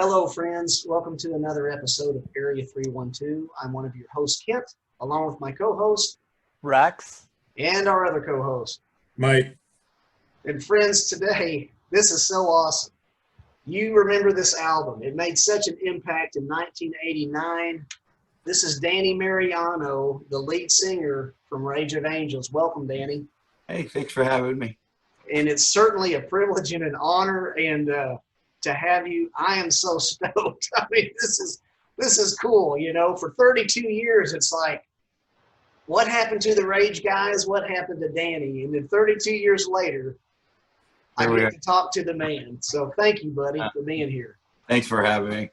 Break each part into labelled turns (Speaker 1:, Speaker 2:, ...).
Speaker 1: Hello, friends. Welcome to another episode of Area 312. I'm one of your hosts, Kent, along with my co-host,
Speaker 2: Rex,
Speaker 1: and our other co-host,
Speaker 3: Mike.
Speaker 1: And friends, today, this is so awesome. You remember this album. It made such an impact in 1989. This is Danny Mariano, the lead singer from Rage of Angels. Welcome, Danny.
Speaker 2: hey, thanks for having me.
Speaker 1: And it's certainly a privilege and an honor, and to have you. I am so stoked. I mean, this is cool. You know, for 32 years, it's like, what happened to the Rage guys? What happened to Danny? And then 32 years later, I get to talk to the man. So thank you, buddy, for being here.
Speaker 2: Thanks for having me.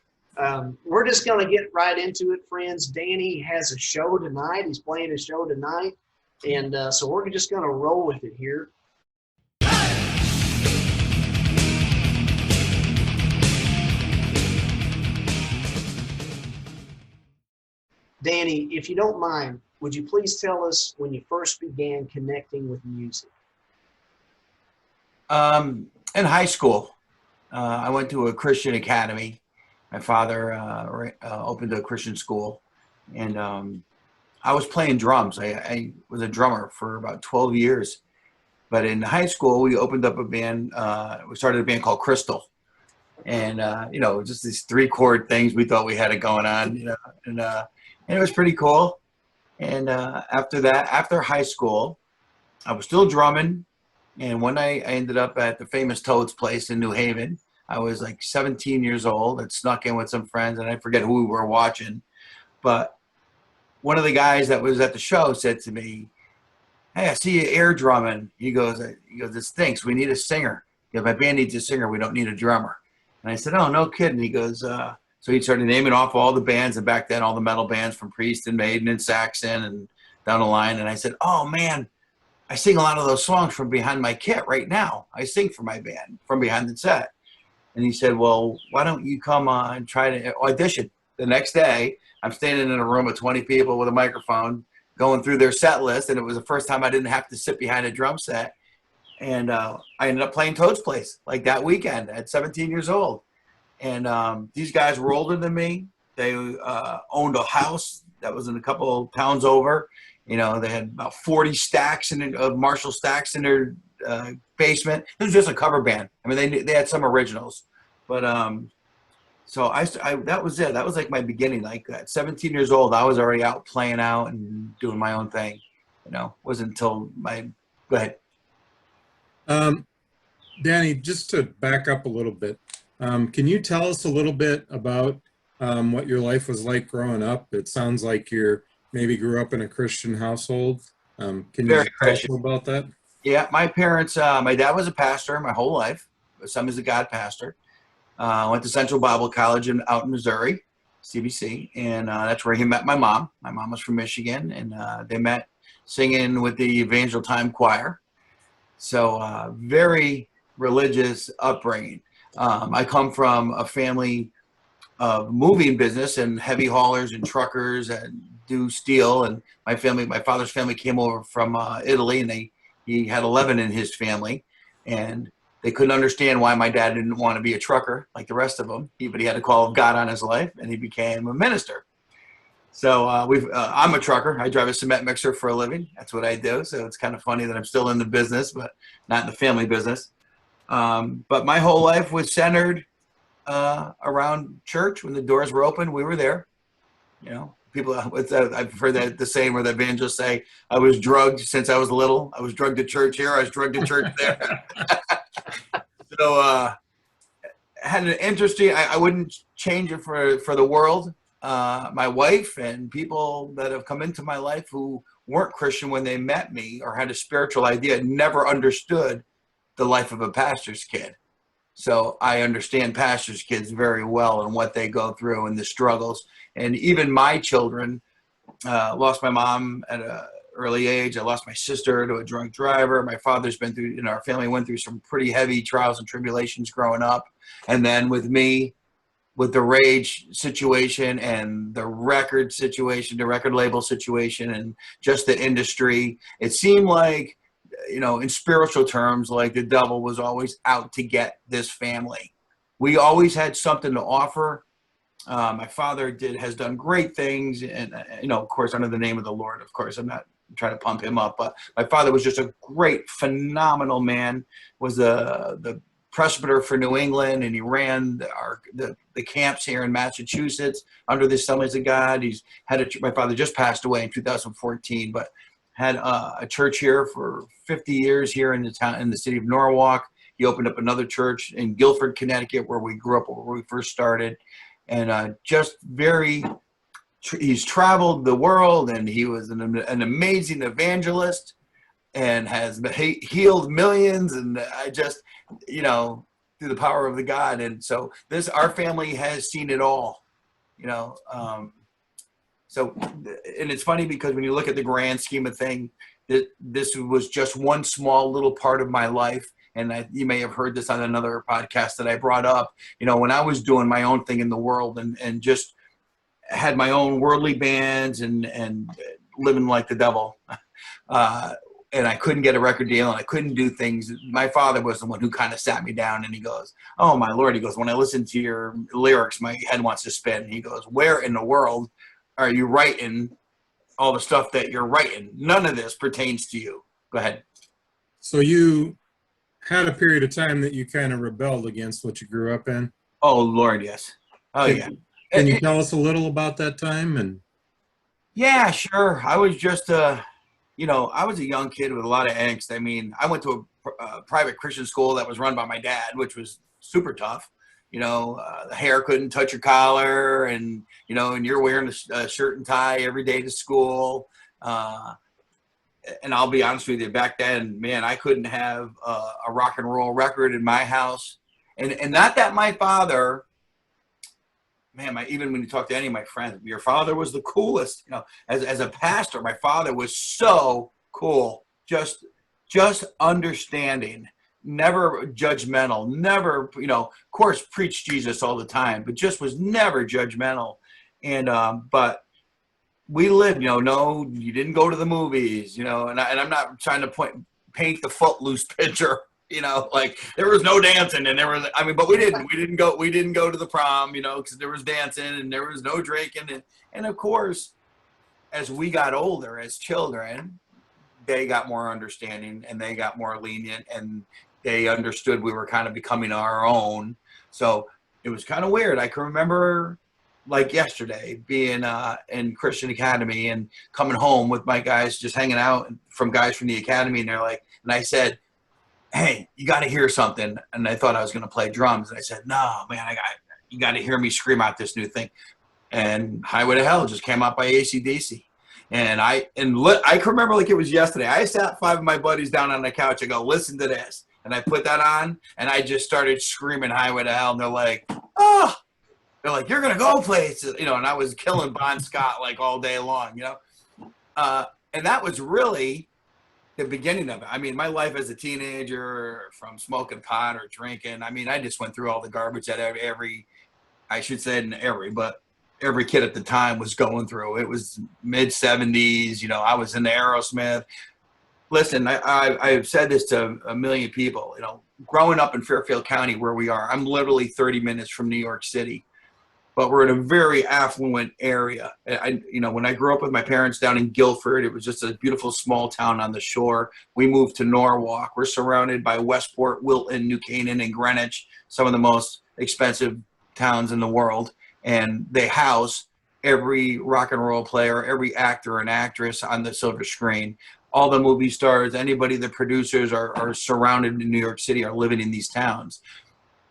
Speaker 1: We're just going to get right into it, friends. Danny has a show tonight. He's playing a show tonight. And so we're just going to roll with it here. Danny, if you don't mind, would you please tell us when you first began connecting with music?
Speaker 2: In high school, I went to a Christian academy. My father opened a Christian school, and I was playing drums. I was a drummer for about 12 years. But in high school, we opened up a band. We started a band called Crystal. And, just these 3-chord things. We thought we had it going on, and it was pretty cool. And after that, after high school, I was still drumming. And one night I ended up at the famous Toad's place in New Haven. I was like 17 years old. I snuck in with some friends, and I forget who we were watching. But one of the guys that was at the show said to me, "Hey, I see you air drumming." He goes, "This stinks. We need a singer. If my band needs a singer, we don't need a drummer." And I said, "Oh, no kidding." He goes, so he started naming off all the bands, and back then all the metal bands from Priest and Maiden and Saxon and down the line. And I said, "Oh, man, I sing a lot of those songs from behind my kit right now. I sing for my band from behind the set." And he said, "Well, why don't you come and try to audition?" The next day, I'm standing in a room with 20 people with a microphone going through their set list, and it was the first time I didn't have to sit behind a drum set. And I ended up playing Toad's Place like that weekend at 17 years old. And these guys were older than me. They owned a house that was in a couple of towns over. They had about 40 stacks of Marshall stacks in their basement. It was just a cover band. I mean, they had some originals, but so I that was it. That was like my beginning. Like at 17 years old, I was already out playing out and doing my own thing. Wasn't until go ahead.
Speaker 3: Danny, just to back up a little bit, can you tell us a little bit about what your life was like growing up? It sounds like maybe grew up in a Christian household. Can you tell us about that?
Speaker 2: Yeah, my parents, my dad was a pastor my whole life. My son is a God pastor. I went to Central Bible College out in Missouri, CBC, and that's where he met my mom. My mom was from Michigan, and they met singing with the Evangel Time Choir. So very religious upbringing. I come from a family of moving business and heavy haulers and truckers and do steel. And my father's family came over from Italy, and he had 11 in his family, and they couldn't understand why my dad didn't want to be a trucker like the rest of them. But he had a call of God on his life, and he became a minister. So I'm a trucker. I drive a cement mixer for a living. That's what I do. So it's kind of funny that I'm still in the business, but not in the family business. But my whole life was centered around church. When the doors were open, we were there. People, I've heard that the saying where the evangelists say, "I was drugged since I was little. I was drugged to church here. I was drugged to church there." So had an interesting, I wouldn't change it for the world. My wife and people that have come into my life who weren't Christian when they met me or had a spiritual idea never understood the life of a pastor's kid. So I understand pastors' kids very well and what they go through and the struggles. And even my children lost my mom at an early age. I lost my sister to a drunk driver. My father's been through, our family went through some pretty heavy trials and tribulations growing up. And then with me, with the Rage situation and the record situation, the record label situation, and just the industry, it seemed like, in spiritual terms, like the devil was always out to get this family. we always had something to offer. My father has done great things, and of course, under the name of the Lord. Of course, I'm not trying to pump him up, but my father was just a great, phenomenal man. Was the presbyter for New England, and he ran the camps here in Massachusetts under the Assemblies of God. My father just passed away in 2014, but had a church here for 50 years here in the city of Norwalk. He opened up another church in Guilford, Connecticut, where we grew up, where we first started. And he's traveled the world, and he was an amazing evangelist and has healed millions. And I just, through the power of the God. And so our family has seen it all, so, and it's funny because when you look at the grand scheme of things, this was just one small little part of my life. And you may have heard this on another podcast that I brought up, when I was doing my own thing in the world and just had my own worldly bands and living like the devil. And I couldn't get a record deal and I couldn't do things. My father was the one who kind of sat me down, and he goes, "Oh my Lord," he goes, "when I listen to your lyrics, my head wants to spin." He goes, "Where in the world are you writing all the stuff that you're writing? None of this pertains to you." Go ahead.
Speaker 3: So you had a period of time that you kind of rebelled against what you grew up in?
Speaker 2: Oh, Lord, yes. Oh, yeah.
Speaker 3: Can you tell us a little about that time?
Speaker 2: Yeah, sure. I was just, I was a young kid with a lot of angst. I mean, I went to a private Christian school that was run by my dad, which was super tough. The hair couldn't touch your collar, and you're wearing a shirt and tie every day to school. And I'll be honest with you, back then, man, I couldn't have a rock and roll record in my house. And not that my father, man, even when you talk to any of my friends, your father was the coolest. As a pastor, my father was so cool, just understanding, never judgmental, never, of course, preached Jesus all the time, but just was never judgmental. And but we lived, no, you didn't go to the movies, and I'm not trying to paint the Footloose picture, like there was no dancing, and but we didn't go to the prom, because there was dancing and there was no drinking. And of course, as we got older as children, they got more understanding and they got more lenient, and they understood we were kind of becoming our own. So it was kind of weird. I can remember, like yesterday, being in Christian Academy and coming home with my guys, just hanging out from guys from the academy, and and I said, "Hey, you got to hear something." And I thought I was going to play drums, and I said, "No, man, you got to hear me scream out this new thing." And Highway to Hell just came out by AC/DC, and I can remember like it was yesterday. I sat 5 of my buddies down on the couch. I go, "Listen to this," and I put that on, and I just started screaming Highway to Hell, and they're like, "Oh." They're like, "You're going to go places," and I was killing Bon Scott like all day long, and that was really the beginning of it. I mean, my life as a teenager, from smoking pot or drinking, I mean, I just went through all the garbage that every kid at the time was going through. It was mid-70s, I was in the Aerosmith. Listen, I've said this to a million people, growing up in Fairfield County where we are, I'm literally 30 minutes from New York City. But we're in a very affluent area. When I grew up with my parents down in Guilford, it was just a beautiful small town on the shore. We moved to Norwalk. We're surrounded by Westport, Wilton, New Canaan, and Greenwich, some of the most expensive towns in the world. And they house every rock and roll player, every actor and actress on the silver screen. All the movie stars, anybody, the producers are surrounded in New York City, are living in these towns.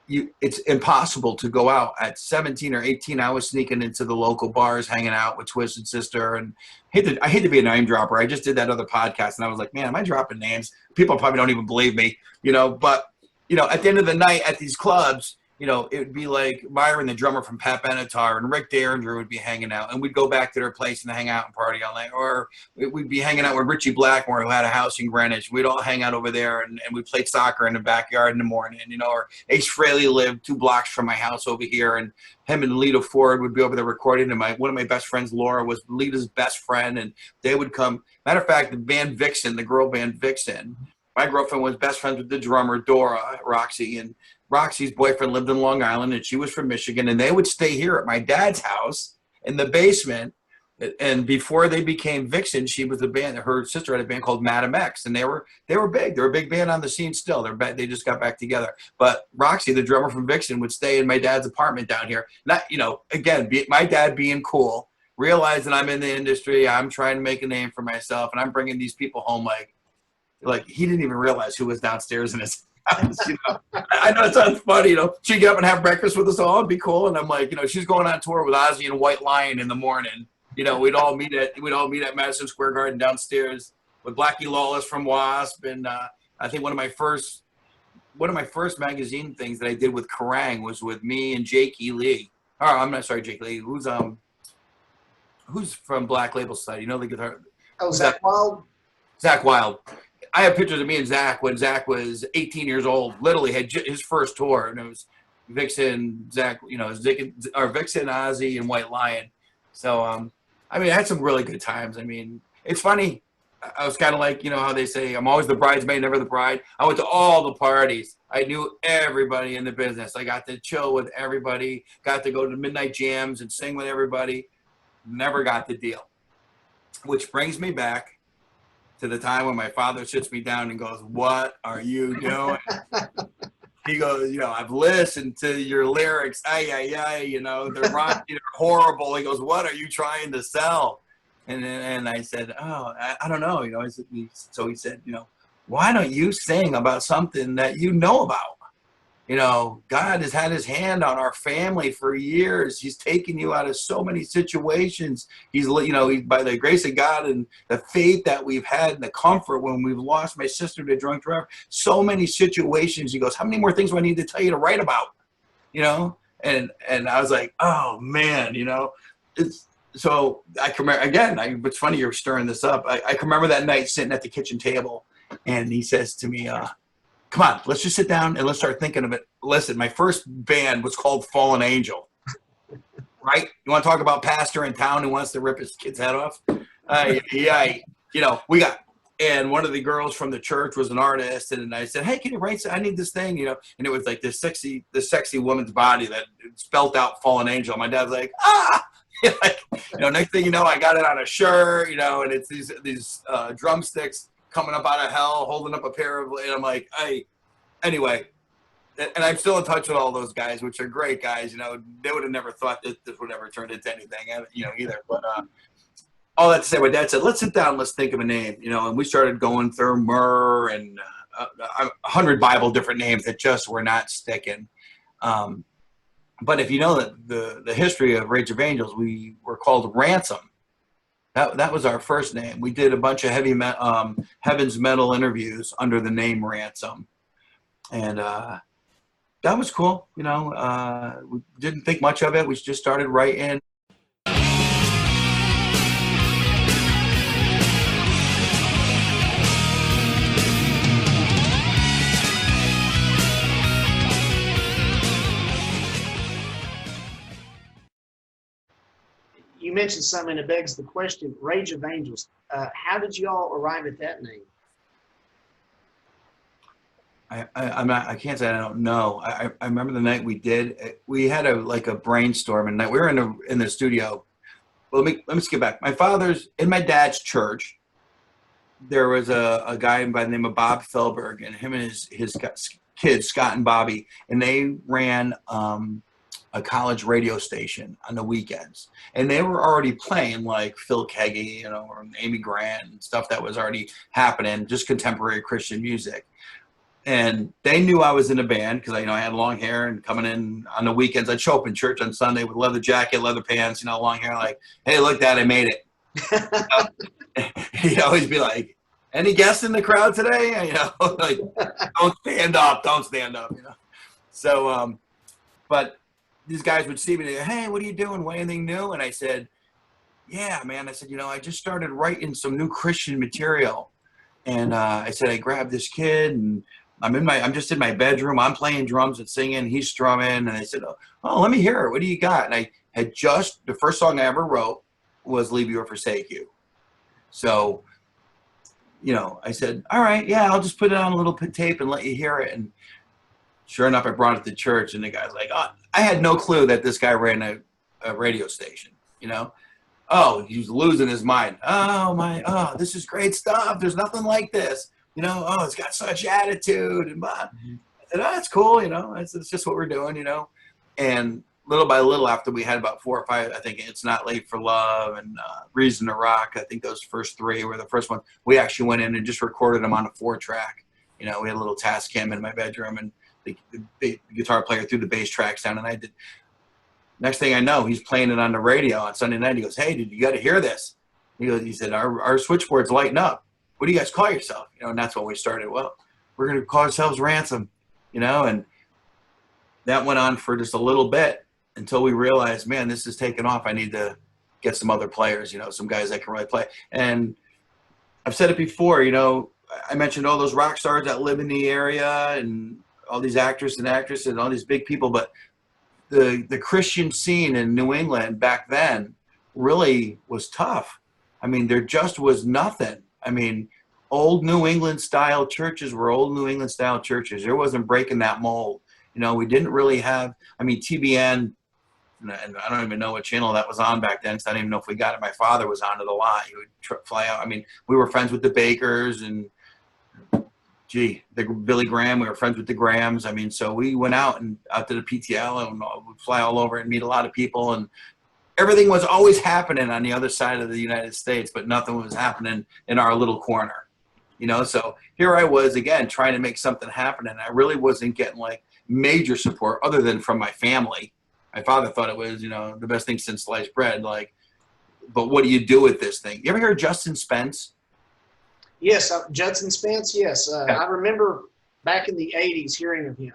Speaker 2: It's impossible to go out. At 17 or 18, I was sneaking into the local bars, hanging out with Twisted Sister. And I hate to be a name dropper. I just did that other podcast, and I was like, man, am I dropping names? People probably don't even believe me, But, at the end of the night at these clubs, it would be like Myron, the drummer from Pat Benatar, and Rick Derringer would be hanging out, and we'd go back to their place and hang out and party all night. Or we'd be hanging out with Richie Blackmore, who had a house in Greenwich. We'd all hang out over there, and we'd play soccer in the backyard in the morning, or Ace Frehley lived 2 blocks from my house over here, and him and Lita Ford would be over there recording, and one of my best friends, Laura, was Lita's best friend, and they would come. Matter of fact, the girl band Vixen, my girlfriend was best friends with the drummer, Dora, Roxy, and Roxy's boyfriend lived in Long Island, and she was from Michigan, and they would stay here at my dad's house in the basement. And before they became Vixen, she was a band. Her sister had a band called Madam X, and they were big. They're a big band on the scene still. They just got back together. But Roxy, the drummer from Vixen, would stay in my dad's apartment down here. Not, again, my dad being cool, realizing I'm in the industry, I'm trying to make a name for myself, and I'm bringing these people home like he didn't even realize who was downstairs in his house. I know it sounds funny. She'd get up and have breakfast with us all. It'd be cool. And I'm like, she's going on tour with Ozzy and White Lion in the morning. We'd all meet at Madison Square Garden downstairs with Blackie Lawless from Wasp, and I think one of my first magazine things that I did with Kerrang was with me and Jake E. Lee. Oh, I'm not sorry, Jake Lee. Who's from Black Label Society? The guitar.
Speaker 1: Oh, Zach Wild.
Speaker 2: Zach Wild. I have pictures of me and Zach when Zach was 18 years old. Literally had his first tour, and it was Vixen, Zach, Vixen, Ozzy, and White Lion. So I had some really good times. It's funny. I was kind of like, how they say, I'm always the bridesmaid, never the bride. I went to all the parties. I knew everybody in the business. I got to chill with everybody, got to go to midnight jams and sing with everybody. Never got the deal. Which brings me back to the time when my father sits me down and goes, "What are you doing?" He goes, I've listened to your lyrics. They're rock, they're horrible. He goes, "What are you trying to sell?" And I said, "Oh, I don't know." So he said, "Why don't you sing about something that you know about? God has had his hand on our family for years. He's taken you out of so many situations. He's by the grace of God and the faith that we've had and the comfort when we've lost my sister to drunk driver, so many situations." He goes, "How many more things do I need to tell you to write about?" And I was like, "Oh man, so I can remember, again, it's funny you're stirring this up. I can remember that night sitting at the kitchen table, and he says to me, "Come on, let's just sit down and let's start thinking of it. Listen, my first band was called Fallen Angel, right? You want to talk about pastor in town who wants to rip his kid's head off? We got, and one of the girls from the church was an artist, and I said, "Hey, can you write? I need this thing, And it was like this sexy woman's body that spelt out Fallen Angel. My dad's like, next thing you know, I got it on a shirt, and it's these drumsticks coming up out of hell, holding up a pair of, and I'm like, anyway, and I'm still in touch with all those guys, which are great guys. They would have never thought that this would ever turn into anything, either. But all that to say, my dad said, "Let's sit down, let's think of a name," and we started going through Myrrh and 100 Bible different names that just were not sticking. But if you know that the history of Rage of Angels, we were called Ransom. That was our first name. We did a bunch of Heaven's Metal interviews under the name Ransom. And that was cool. We didn't think much of it. We just started writing.
Speaker 1: You mentioned something that begs the question, Rage of Angels. How did you all arrive at that name?
Speaker 2: I can't say I don't know. I remember the night we had a brainstorm, and we were in the studio. Well, let me skip back. In my dad's church, there was a guy by the name of Bob Felberg, and him and his kids, Scott and Bobby, and they ran a college radio station on the weekends, and they were already playing like Phil Keaggy, or Amy Grant and stuff that was already happening, just contemporary Christian music. And they knew I was in a band because I had long hair, and coming in on the weekends, I'd show up in church on Sunday with leather jacket, leather pants, long hair, like, "Hey, look, Dad, I made it." He'd always be like, "Any guests in the crowd today?" Like, don't stand up. So, but these guys would see me and they go, "Hey, what are you doing? Anything new?" And I said, "Yeah, man." I said, I just started writing some new Christian material. And I said, I grabbed this kid, and I'm just in my bedroom. I'm playing drums and singing. He's strumming. And I said, "Oh, let me hear it. What do you got?" And I had the first song I ever wrote was "Leave You or Forsake You." So you know, I said, all right, yeah, I'll just put it on a little tape and let you hear it. And sure enough, I brought it to church, and the guy's like, oh, I had no clue that this guy ran a radio station, you know? Oh, he's losing his mind. Oh, this is great stuff. There's nothing like this. You know, oh, it's got such attitude. And I said, oh, that's cool, you know, it's just what we're doing, you know? And little by little, after we had about 4 or 5, I think It's Not Late for Love and Reason to Rock, I think those first 3 were the first one. We actually went in and just recorded them on a 4-track. You know, we had a little task cam in my bedroom, and the guitar player threw the bass tracks down, and I did. Next thing I know, he's playing it on the radio on Sunday night. He goes, hey, dude, you got to hear this. He said, our switchboard's lighting up. What do you guys call yourself? You know, and that's when we started. Well, we're going to call ourselves Ransom, you know, and that went on for just a little bit until we realized, man, this is taking off. I need to get some other players, you know, some guys that can really play. And I've said it before, you know, I mentioned all those rock stars that live in the area and all these actors and actresses and all these big people, but the Christian scene in New England back then really was tough. I mean, there just was nothing. I mean, old New England style churches were old New England style churches. There wasn't breaking that mold. You know, we didn't really have, I mean, TBN, and I don't even know what channel that was on back then, so I don't even know if we got it. My father was onto the lot. He would fly out. I mean, we were friends with the Bakers and the Billy Graham. We were friends with the Grahams. I mean, so we went out to the PTL and would fly all over and meet a lot of people. And everything was always happening on the other side of the United States, but nothing was happening in our little corner, you know? So here I was again, trying to make something happen. And I really wasn't getting like major support other than from my family. My father thought it was, you know, the best thing since sliced bread. Like, but what do you do with this thing? You ever hear of Justin Spence?
Speaker 1: Yes, Judson Spence, yes. I remember back in the 80s hearing of him.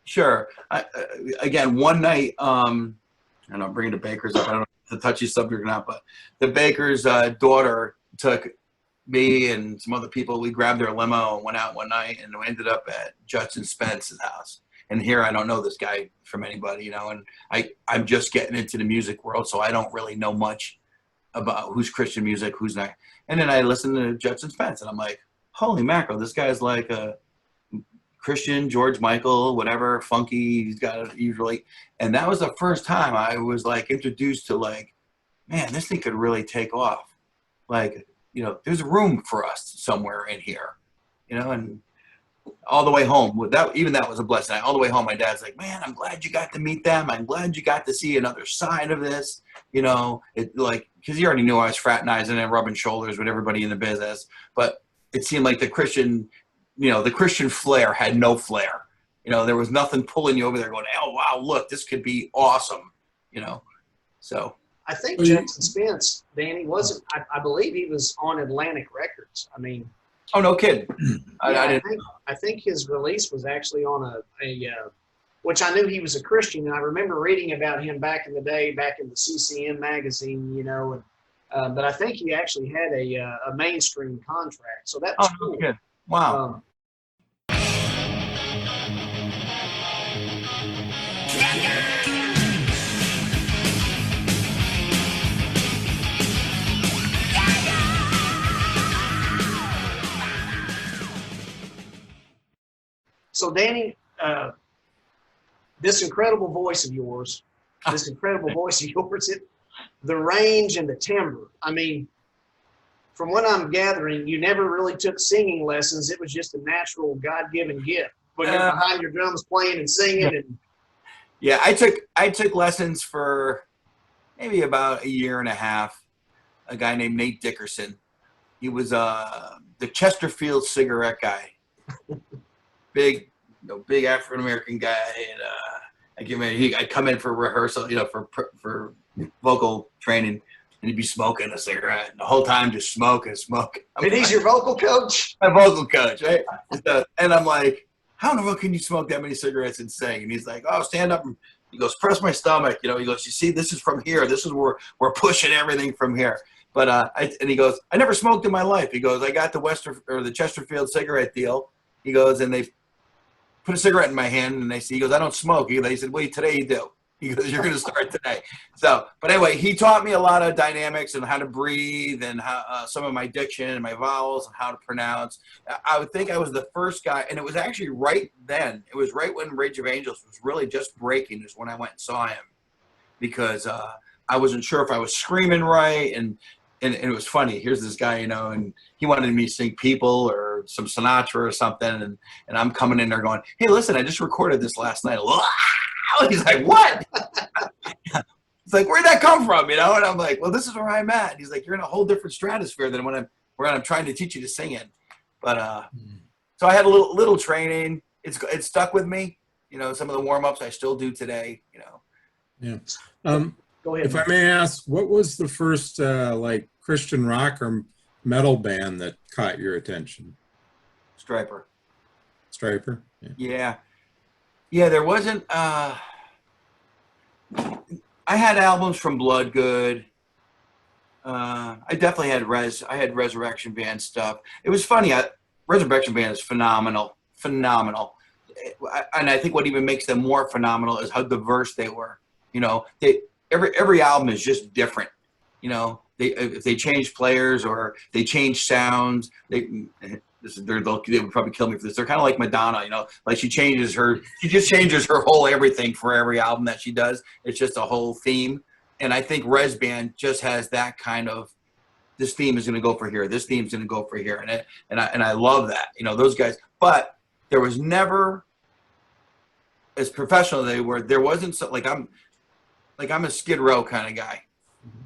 Speaker 2: Sure. Again, one night, and I'll bring the Bakers up. I don't know if it's a touchy subject or not, but the Baker's daughter took me and some other people. We grabbed their limo and went out one night, and we ended up at Judson Spence's house. And here I don't know this guy from anybody, you know, and I'm just getting into the music world, so I don't really know much about who's Christian music, who's not. And then I listened to Judson Spence, and I'm like, holy mackerel, this guy's like a Christian, George Michael, whatever, funky, he's got it usually. And that was the first time I was like introduced to like, man, this thing could really take off. Like, you know, there's room for us somewhere in here, you know. And all the way home, that was a blessing. All the way home, my dad's like, man, I'm glad you got to meet them. I'm glad you got to see another side of this, you know, because he already knew I was fraternizing and rubbing shoulders with everybody in the business. But it seemed like the Christian flair had no flair. You know, there was nothing pulling you over there going, oh, wow, look, this could be awesome, you know. So
Speaker 1: I think Judson Spence, Danny, I believe he was on Atlantic Records. I mean,
Speaker 2: oh, no kidding.
Speaker 1: I think his release was actually on which I knew he was a Christian, and I remember reading about him back in the day, back in the CCM magazine, you know, and but I think he actually had a mainstream contract, so that was cool.
Speaker 2: Good. Wow.
Speaker 1: So Danny, this incredible voice of yours, the range and the timbre. I mean, from what I'm gathering, you never really took singing lessons. It was just a natural God-given gift. When you're behind your drums playing and singing.
Speaker 2: Yeah, I took lessons for maybe about a year and a half. A guy named Nate Dickerson. He was the Chesterfield cigarette guy. Big African American guy, and I'd come in for rehearsal, you know, for vocal training, and he'd be smoking a cigarette and the whole time, just smoking.
Speaker 1: And he's your vocal coach?
Speaker 2: My vocal coach, right? And I'm like, how in the world can you smoke that many cigarettes and sing? And he's like, oh, stand up. And he goes, press my stomach. You know, he goes, you see, this is from here. This is where we're pushing everything from here. But and he goes, I never smoked in my life. He goes, I got the Chesterfield cigarette deal. He goes, and they put a cigarette in my hand, and he goes, I don't smoke. They said, wait, today you do. He goes, you're going to start today. So, but anyway, he taught me a lot of dynamics and how to breathe and how some of my diction and my vowels and how to pronounce. I would think I was the first guy, and it was actually right then. It was right when Rage of Angels was really just breaking is when I went and saw him, because I wasn't sure if I was screaming right. And it was funny. Here's this guy, you know, and he wanted me to sing People or some Sinatra or something. And I'm coming in there going, hey, listen, I just recorded this last night. He's like, what? It's like, where'd that come from? You know? And I'm like, well, this is where I'm at. And he's like, you're in a whole different stratosphere than when I'm trying to teach you to sing in. But so I had a little training. It stuck with me. You know, some of the warm-ups I still do today, you know.
Speaker 3: Yeah.
Speaker 1: Go ahead.
Speaker 3: If I may ask, what was the first like Christian rock or metal band that caught your attention?
Speaker 2: Striper.
Speaker 3: Striper?
Speaker 2: Yeah. Yeah, there wasn't I had albums from Bloodgood. I definitely had Resurrection Band stuff. It was funny. Resurrection Band is phenomenal. And I think what even makes them more phenomenal is how diverse they were. You know, every album is just different. You know, if they change players or they change sounds, they would probably kill me for this. They're kind of like Madonna, you know, like she just changes her whole everything for every album that she does. It's just a whole theme. And I think Res Band just has that kind of, this theme is going to go for here. This theme's going to go for here. And I love that, you know, those guys, but there was never, as professional as they were, there wasn't so, I'm a Skid Row kind of guy.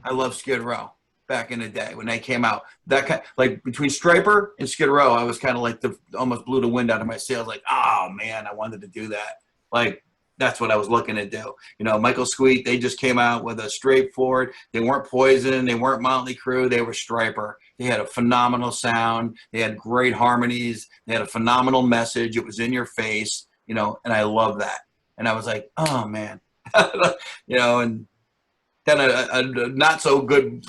Speaker 2: I love Skid Row. Back in the day when they came out, that kind, like between Striper and Skid Row, I was kind of like almost blew the wind out of my sails. Like, oh man, I wanted to do that. Like that's what I was looking to do. You know, Michael Sweet, they just came out with a straightforward. They weren't Poison, they weren't Motley Crue, they were Striper. They had a phenomenal sound. They had great harmonies. They had a phenomenal message. It was in your face. You know, and I love that. And I was like, oh man, you know, and then a not so good.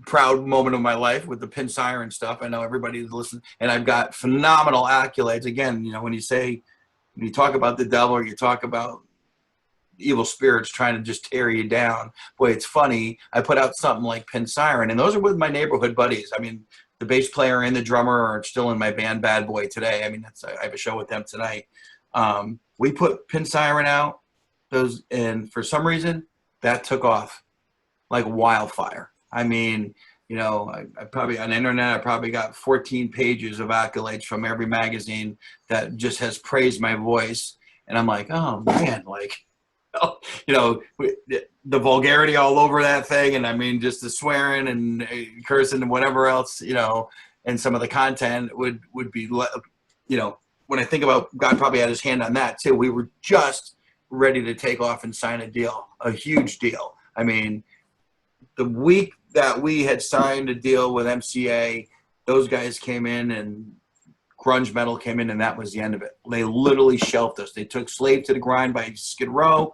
Speaker 2: Proud moment of my life with the Pin Siren stuff. I know everybody's listening, and I've got phenomenal accolades. Again, you know, when you talk about the devil or you talk about evil spirits trying to just tear you down, boy, it's funny. I put out something like Pin Siren, and those are with my neighborhood buddies. I mean, the bass player and the drummer are still in my band Bad Boy today. I mean, I have a show with them tonight. We put Pin Siren out, and for some reason that took off like wildfire. I mean, you know, I probably on the internet, I probably got 14 pages of accolades from every magazine that just has praised my voice. And I'm like, oh man, like, you know, the vulgarity all over that thing. And I mean, just the swearing and cursing and whatever else, you know, and some of the content would be, you know, when I think about God probably had his hand on that too. We were just ready to take off and sign a deal, a huge deal. I mean, the week that we had signed a deal with MCA, those guys came in and grunge metal came in, and that was the end of it. They literally shelved us. They took Slave to the Grind by Skid Row.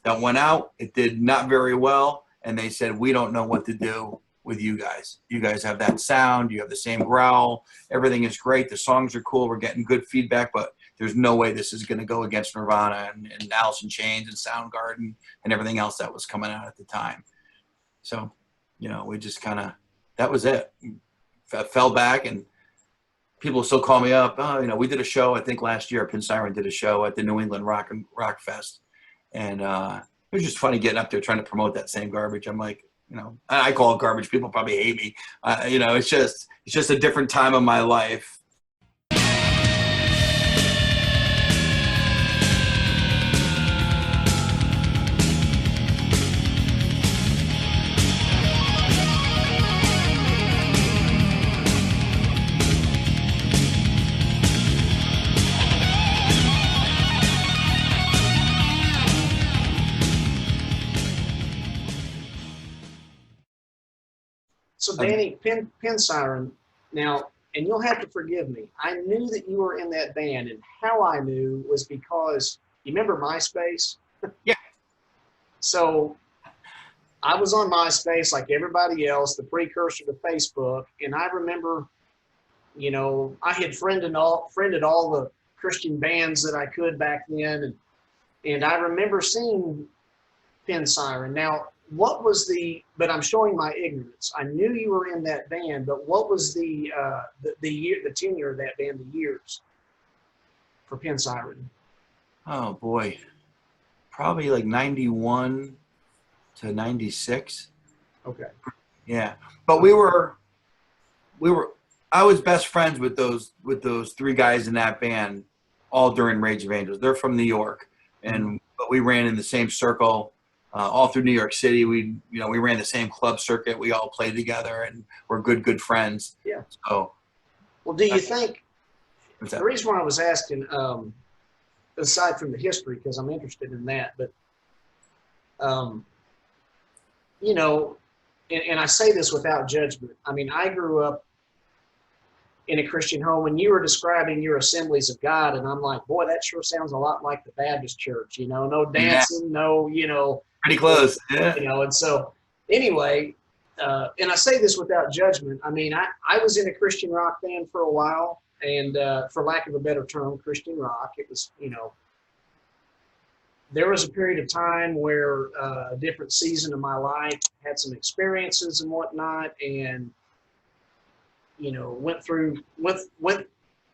Speaker 2: That went out. It did not very well. And they said, we don't know what to do with you guys. You guys have that sound. You have the same growl. Everything is great. The songs are cool. We're getting good feedback, but there's no way this is going to go against Nirvana and Alice in Chains and Soundgarden and everything else that was coming out at the time. So, you know, we just kind of, that was it. Fell back, and people still call me up. Oh, you know, we did a show, I think last year, Pin Siren did a show at the New England Rock Fest. And it was just funny getting up there trying to promote that same garbage. I'm like, you know, I call it garbage. People probably hate me. You know, it's just a different time of my life.
Speaker 1: So Danny, Pin Siren, now, and you'll have to forgive me, I knew that you were in that band, and how I knew was because, you remember MySpace?
Speaker 2: Yeah.
Speaker 1: So I was on MySpace like everybody else, the precursor to Facebook, and I remember, you know, I had friended all the Christian bands that I could back then, and I remember seeing Pin Siren. Now, what was but I'm showing my ignorance. I knew you were in that band, but what was the tenure of that band, the years for Pin Siren?
Speaker 2: Oh boy, probably like 91 to 96.
Speaker 1: Okay.
Speaker 2: Yeah, but I was best friends with those three guys in that band all during Rage of Angels. They're from New York, but we ran in the same circle all through New York City. We ran the same club circuit. We all played together, and we're good friends.
Speaker 1: Yeah.
Speaker 2: So,
Speaker 1: well, do you think
Speaker 2: what's that?
Speaker 1: the reason why I was asking, aside from the history, because I'm interested in that, but you know, and I say this without judgment. I mean, I grew up in a Christian home, and you were describing your Assemblies of God, and I'm like, boy, that sure sounds a lot like the Baptist church, you know, no dancing, no, you know.
Speaker 2: Pretty close, yeah.
Speaker 1: You know, and so anyway, and I say this without judgment. I mean, I was in a Christian rock band for a while, and for lack of a better term, Christian rock. It was, you know, there was a period of time where a different season of my life had some experiences and whatnot, and you know,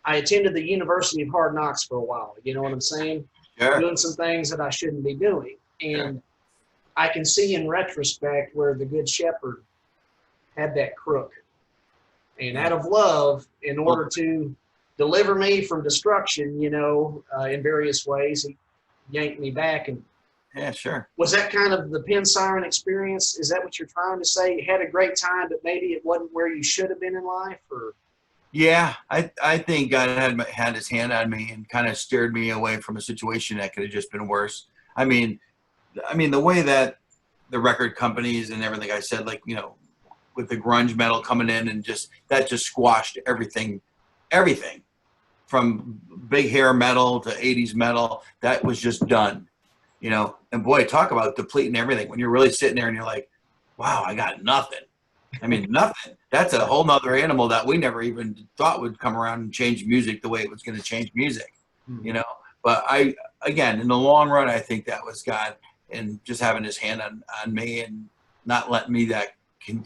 Speaker 1: I attended the University of Hard Knocks for a while. You know what I'm saying?
Speaker 2: Sure.
Speaker 1: Doing some things that I shouldn't be doing, and
Speaker 2: Sure.
Speaker 1: I can see in retrospect where the Good Shepherd had that crook, and out of love, in order to deliver me from destruction, you know, in various ways, he yanked me back. And
Speaker 2: Yeah, sure.
Speaker 1: was that kind of the Pin Siren experience? Is that what you're trying to say? You had a great time, but maybe it wasn't where you should have been in life, or?
Speaker 2: Yeah, I think God had his hand on me and kind of steered me away from a situation that could have just been worse. I mean, the way that the record companies and everything, I said, like, you know, with the grunge metal coming in and just squashed everything from big hair metal to 80s metal. That was just done, you know. And boy, talk about depleting everything when you're really sitting there and you're like, wow, I got nothing. I mean, nothing. That's a whole nother animal that we never even thought would come around and change music the way it was going to change music, you know. But again, in the long run, I think that was God and just having his hand on me and not letting me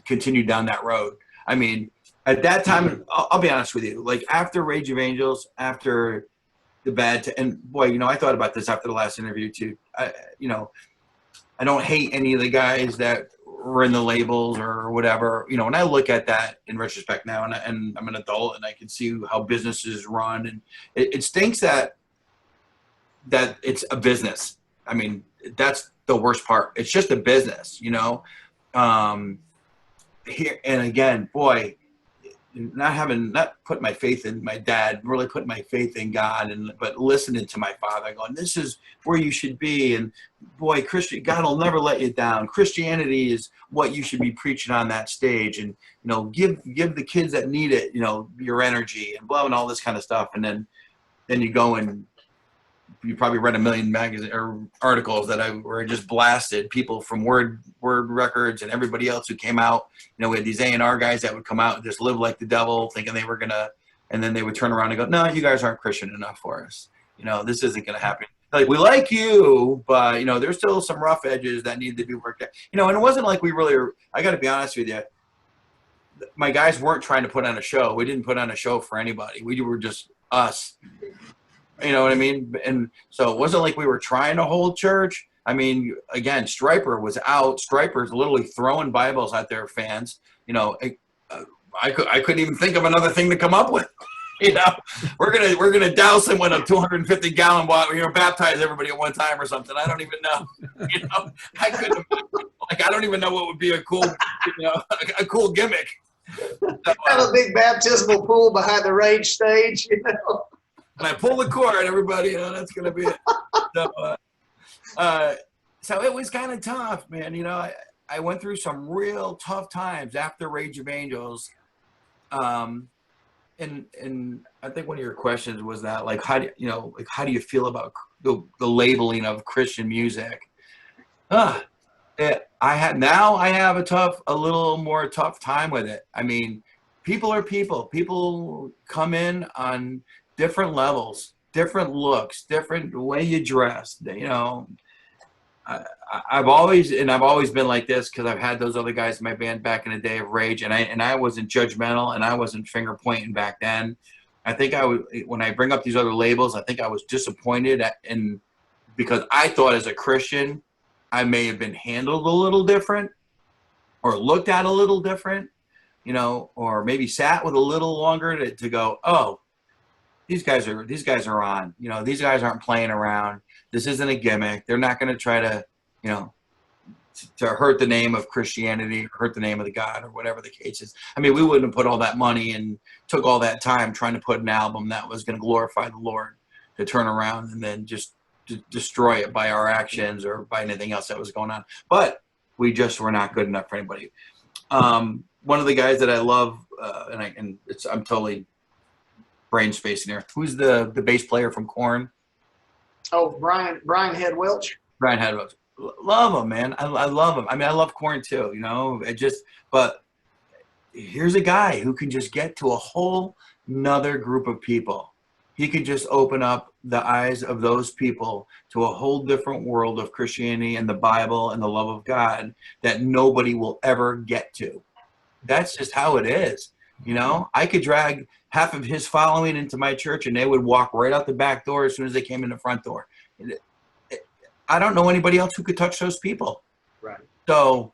Speaker 2: continue down that road. I mean, at that time, I'll be honest with you, like after Rage of Angels, after the and boy, you know, I thought about this after the last interview too. You know, I don't hate any of the guys that were in the labels or whatever, you know. When I look at that in retrospect now, and I'm an adult and I can see how businesses run, and it stinks that it's a business. I mean, that's the worst part. It's just a business, you know. Here and again, boy, not putting my faith in my dad, really putting my faith in God, but listening to my father, going, this is where you should be, and boy, God will never let you down. Christianity is what you should be preaching on that stage, and you know, give the kids that need it, you know, your energy and blah and all this kind of stuff, and then you go and you probably read a million magazine or articles that were just blasted. People from Word Records and everybody else who came out. You know, we had these A&R guys that would come out and just live like the devil, thinking they were gonna, and then they would turn around and go, "No, you guys aren't Christian enough for us. You know, this isn't gonna happen. Like, we like you, but you know, there's still some rough edges that need to be worked out. You know, and it wasn't like we really were. I got to be honest with you. My guys weren't trying to put on a show. We didn't put on a show for anybody. We were just us. You know what I mean? And so it wasn't like we were trying to hold church. I mean, again, Stryper was out. Stryper's literally throwing Bibles at their fans. You know, I couldn't even think of another thing to come up with. You know, we're gonna douse him with a 250-gallon bottle. You know, baptize everybody at one time or something. I don't even know. You know, I couldn't. Like, I don't even know what would be a cool, you know, a cool gimmick. So,
Speaker 1: have a big baptismal pool behind the Rage stage, you know.
Speaker 2: And I pull the cord, everybody, you know, that's going to be it. So it was kind of tough, man. You know, I went through some real tough times after Rage of Angels. And I think one of your questions was that, like, how do you feel about the labeling of Christian music? I have a little more tough time with it. I mean, people are people. People come in on different levels, different looks, different way you dress, you know. I've always been like this because I've had those other guys in my band back in the day of Rage, and I wasn't judgmental and I wasn't finger pointing back then. I think when I bring up these other labels, I think I was disappointed because I thought as a Christian, I may have been handled a little different or looked at a little different, or maybe sat with a little longer to go, oh, these guys are on, these guys aren't playing around. This isn't a gimmick. They're not going to try to, to hurt the name of Christianity, or hurt the name of the God, or whatever the case is. I mean, we wouldn't have put all that money and took all that time trying to put an album that was going to glorify the Lord to turn around and then just destroy it by our actions or by anything else that was going on. But we just were not good enough for anybody. One of the guys that I love, I'm totally brain spacing here. Who's the bass player from Korn?
Speaker 1: Oh, Brian Head Welch.
Speaker 2: Brian Head Welch. Love him, man. I love him. I mean, I love Korn too, but here's a guy who can just get to a whole nother group of people. He could just open up the eyes of those people to a whole different world of Christianity and the Bible and the love of God that nobody will ever get to. That's just how it is. I could drag half of his following into my church and they would walk right out the back door as soon as they came in the front door. I don't know anybody else who could touch those people.
Speaker 1: Right.
Speaker 2: So,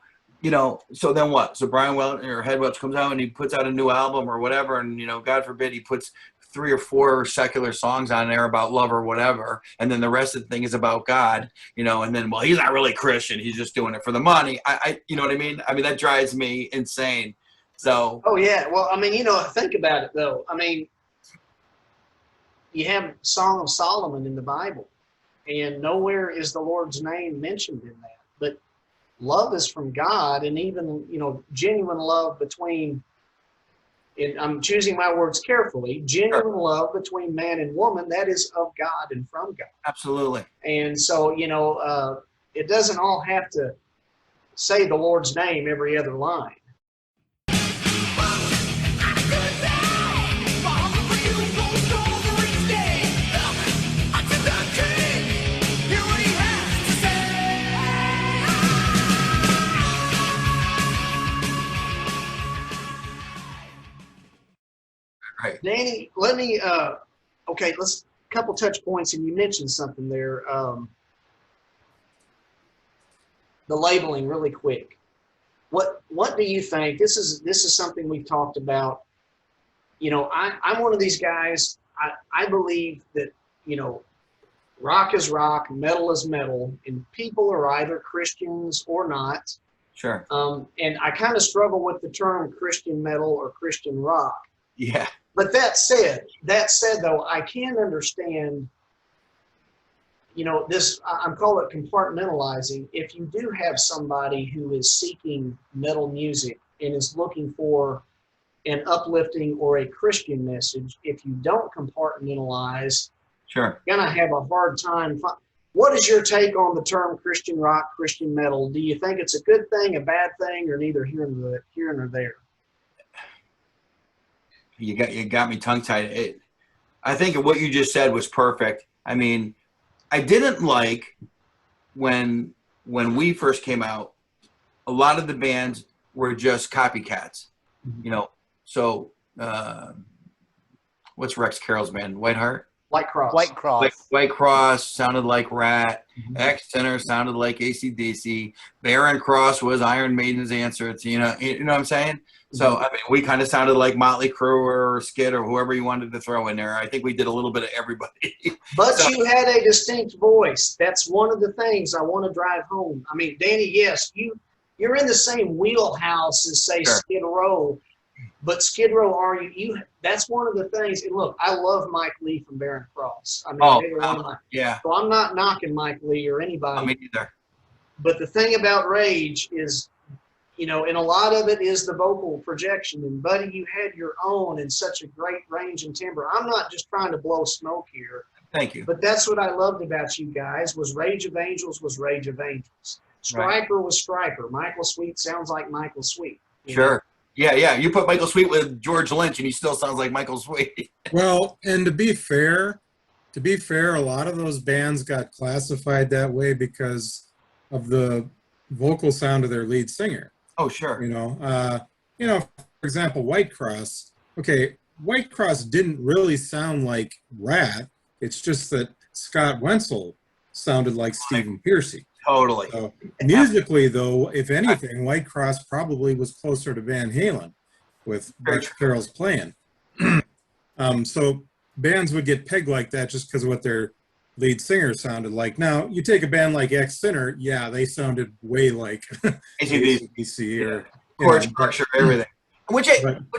Speaker 2: so then what? So Brian Welch or Head Welch comes out and he puts out a new album or whatever. And, God forbid he puts 3 or 4 secular songs on there about love or whatever. And then the rest of the thing is about God, and then, well, he's not really Christian. He's just doing it for the money. You know what I mean? I mean, that drives me insane. So. Oh
Speaker 1: yeah. Well, I mean, think about it though. I mean, you have Song of Solomon in the Bible and nowhere is the Lord's name mentioned in that, but love is from God. And even, genuine love between, and I'm choosing my words carefully, genuine love between man and woman, that is of God and from God.
Speaker 2: Absolutely.
Speaker 1: And so, it doesn't all have to say the Lord's name every other line.
Speaker 2: Right.
Speaker 1: Danny, let me, let's couple touch points, and you mentioned something there. The labeling, really quick. What do you think? This is something we've talked about. I'm one of these guys. I believe that rock is rock, metal is metal, and people are either Christians or not.
Speaker 2: Sure.
Speaker 1: And I kind of struggle with the term Christian metal or Christian rock.
Speaker 2: Yeah.
Speaker 1: But that said though, I can understand, this, I'm calling it compartmentalizing. If you do have somebody who is seeking metal music and is looking for an uplifting or a Christian message, if you don't compartmentalize,
Speaker 2: sure,
Speaker 1: you're gonna have a hard time. What is your take on the term Christian rock, Christian metal? Do you think it's a good thing, a bad thing, or neither here nor there?
Speaker 2: You got me tongue-tied. I think what you just said was perfect. I mean, I didn't like when we first came out, a lot of the bands were just copycats, So what's Rex Carroll's band? Whiteheart?
Speaker 1: White Cross.
Speaker 2: White Cross sounded like Rat.
Speaker 1: Mm-hmm.
Speaker 2: X-Tenor sounded like AC/DC. Barren Cross was Iron Maiden's answer to, you know what I'm saying? Mm-hmm. So, I mean, we kind of sounded like Motley Crue or Skid or whoever you wanted to throw in there. I think we did a little bit of everybody.
Speaker 1: But so, you had a distinct voice. That's one of the things I want to drive home. I mean, Danny, yes, you're in the same wheelhouse as, say, sure, Skid Row. But Skid Row, that's one of the things. And look, I love Mike Lee from Barren Cross. I mean,
Speaker 2: yeah.
Speaker 1: So I'm not knocking Mike Lee or anybody.
Speaker 2: Me neither.
Speaker 1: But the thing about Rage is, and a lot of it is the vocal projection. And buddy, you had your own in such a great range and timbre. I'm not just trying to blow smoke here.
Speaker 2: Thank you.
Speaker 1: But that's what I loved about you guys. Was Rage of Angels was Rage of Angels. Striper right. was Striper. Michael Sweet sounds like Michael Sweet.
Speaker 2: Sure. Yeah. You put Michael Sweet with George Lynch, and he still sounds like Michael Sweet.
Speaker 3: Well, and to be fair, a lot of those bands got classified that way because of the vocal sound of their lead singer.
Speaker 2: Oh, sure.
Speaker 3: For example, White Cross. Okay, White Cross didn't really sound like Rat. It's just that Scott Wenzel sounded like Stephen Pearcy.
Speaker 2: Totally.
Speaker 3: So, musically, though, if anything, White Cross probably was closer to Van Halen with Butch Carroll's playing. So bands would get pegged like that just because of what their lead singer sounded like. Now, you take a band like X Sinner, yeah, they sounded way like AC/DC or
Speaker 2: chord structure, everything. Which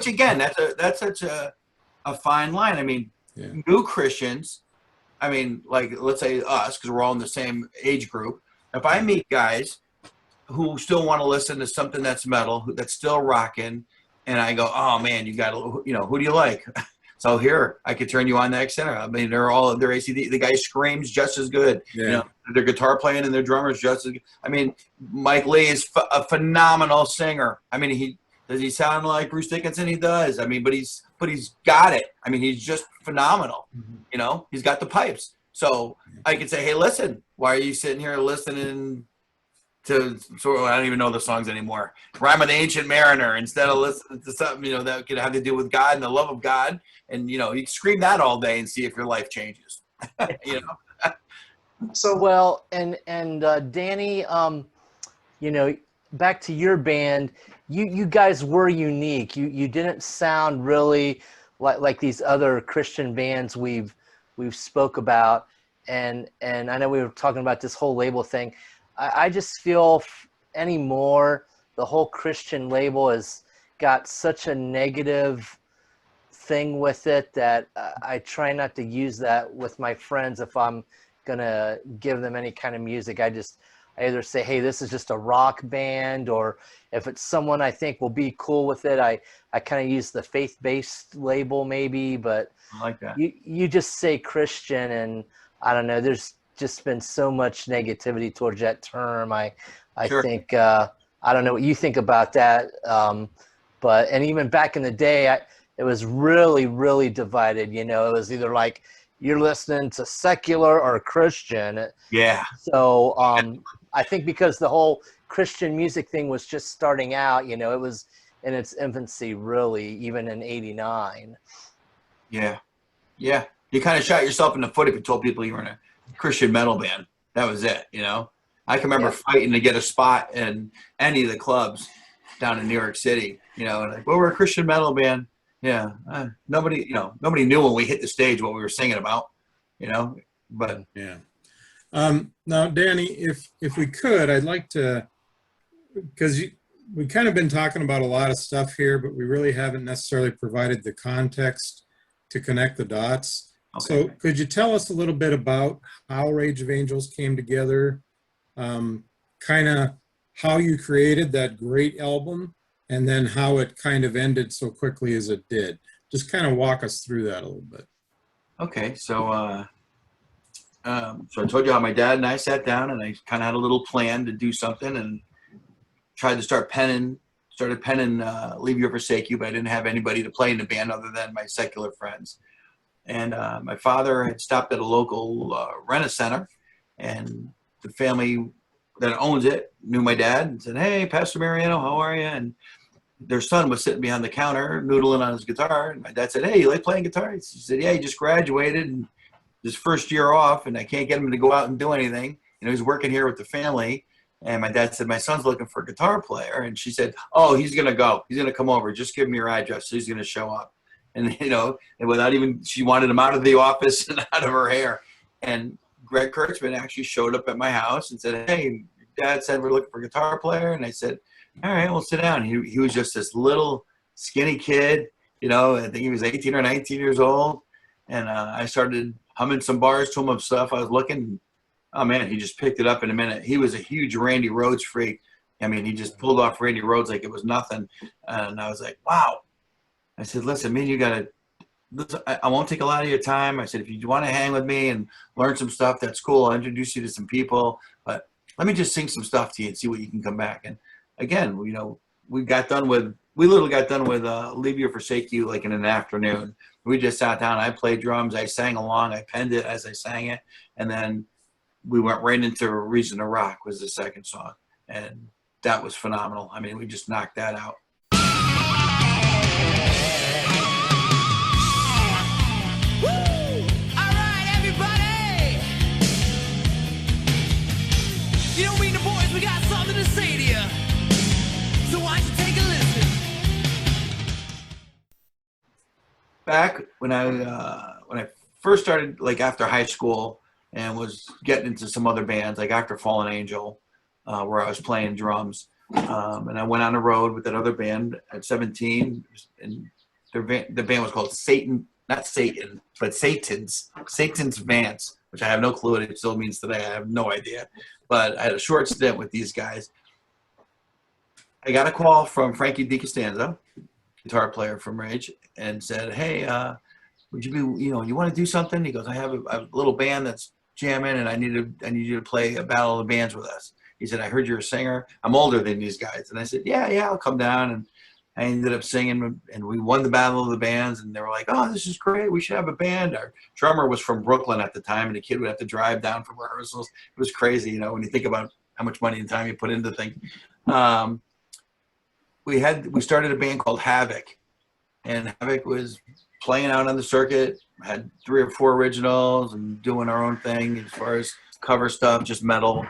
Speaker 2: again, that's such a fine line. I mean, new Christians, I mean, like, let's say us, because we're all in the same age group. If I meet guys who still want to listen to something that's metal, that's still rocking, and I go, oh man, you got to, who do you like? So here, I could turn you on to X Center. I mean, they're ACD. The guy screams just as good.
Speaker 3: Yeah.
Speaker 2: Their guitar playing and their drummers just as good. I mean, Mike Lee is a phenomenal singer. I mean, does he sound like Bruce Dickinson? He does. I mean, but he's got it. I mean, he's just phenomenal. Mm-hmm. He's got the pipes. So I could say, hey, listen, why are you sitting here listening to I don't even know the songs anymore. Rhyme of the Ancient Mariner instead of listening to something, that could have to do with God and the love of God. And, you can scream that all day and see if your life changes,
Speaker 4: So, well, and Danny, back to your band, you guys were unique. You didn't sound really like these other Christian bands we've spoke about. And I know we were talking about this whole label thing. I just feel anymore the whole Christian label has got such a negative thing with it that I try not to use that with my friends if I'm gonna give them any kind of music. I either say, hey, this is just a rock band, or if it's someone I think will be cool with it, I kind of use the faith-based label maybe, but
Speaker 2: I like that.
Speaker 4: You just say Christian, and I don't know, there's just been so much negativity towards that term. I
Speaker 2: Sure.
Speaker 4: think I don't know what you think about that, and even back in the day, it was really, really divided. It was either like you're listening to secular or Christian.
Speaker 2: Yeah.
Speaker 4: So I think because the whole Christian music thing was just starting out, it was in its infancy, really, even in '89.
Speaker 2: Yeah. Yeah. You kind of shot yourself in the foot if you told people you were in a Christian metal band. That was it, I can remember fighting to get a spot in any of the clubs down in New York City, like, well, we're a Christian metal band. Yeah. Nobody knew when we hit the stage what we were singing about, but.
Speaker 3: Yeah. Now, Danny, if we could, I'd like to, because we've kind of been talking about a lot of stuff here, but we really haven't necessarily provided the context to connect the dots. Okay. So could you tell us a little bit about how Rage of Angels came together, kind of how you created that great album, and then how it kind of ended so quickly as it did? Just kind of walk us through that a little bit.
Speaker 2: Okay, so so I told you how my dad and I sat down and I kind of had a little plan to do something and tried to started penning Leave You or Forsake You, but I didn't have anybody to play in the band other than my secular friends. And my father had stopped at a local rent-a-center, and the family that owns it knew my dad and said, hey, Pastor Mariano, how are you? And their son was sitting behind the counter noodling on his guitar. And my dad said, hey, you like playing guitar? He said, yeah, he just graduated and his first year off, and I can't get him to go out and do anything. He's working here with the family. And my dad said, my son's looking for a guitar player. And she said, oh, he's going to go. He's going to come over. Just give him your address. So he's going to show up. And, and without even, she wanted him out of the office and out of her hair. And Greg Kurtzman actually showed up at my house and said, hey, Dad said we're looking for a guitar player. And I said, all right, we'll sit down. He was just this little skinny kid, I think he was 18 or 19 years old. And I started humming some bars to him of stuff I was looking. Oh, man, he just picked it up in a minute. He was a huge Randy Rhoads freak. I mean, he just pulled off Randy Rhoads like it was nothing. And I was like, wow. I said, listen, man, you got to, I won't take a lot of your time. I said, if you want to hang with me and learn some stuff, that's cool. I'll introduce you to some people. But let me just sing some stuff to you and see what you can come back. And again, we literally got done with Leave You or Forsake You like in an afternoon. We just sat down. I played drums. I sang along. I penned it as I sang it. And then we went right into Reason to Rock was the second song. And that was phenomenal. I mean, we just knocked that out.
Speaker 5: Woo! All right, everybody! You know, we the boys, we got something to say to you. So why don't you take a listen?
Speaker 2: Back when I first started, like after high school, and was getting into some other bands, like after Fallen Angel, where I was playing drums, and I went on the road with that other band at 17, and the band was called Satan, not Satan, but Satan's Vance, which I have no clue what it still means today. I have no idea, but I had a short stint with these guys. I got a call from Frankie DiCostanzo, guitar player from Rage, and said, "Hey, would you be, you want to do something?" He goes, "I have a little band that's jamming, and I need you to play a battle of the bands with us." He said, "I heard you're a singer. I'm older than these guys." And I said, yeah, I'll come down. And I ended up singing, and we won the battle of the bands. And they were like, "Oh, this is great. We should have a band." Our drummer was from Brooklyn at the time, and the kid would have to drive down for rehearsals. It was crazy, when you think about how much money and time you put into things. We started a band called Havoc, and Havoc was playing out on the circuit, had 3 or 4 originals, and doing our own thing as far as cover stuff, just metal.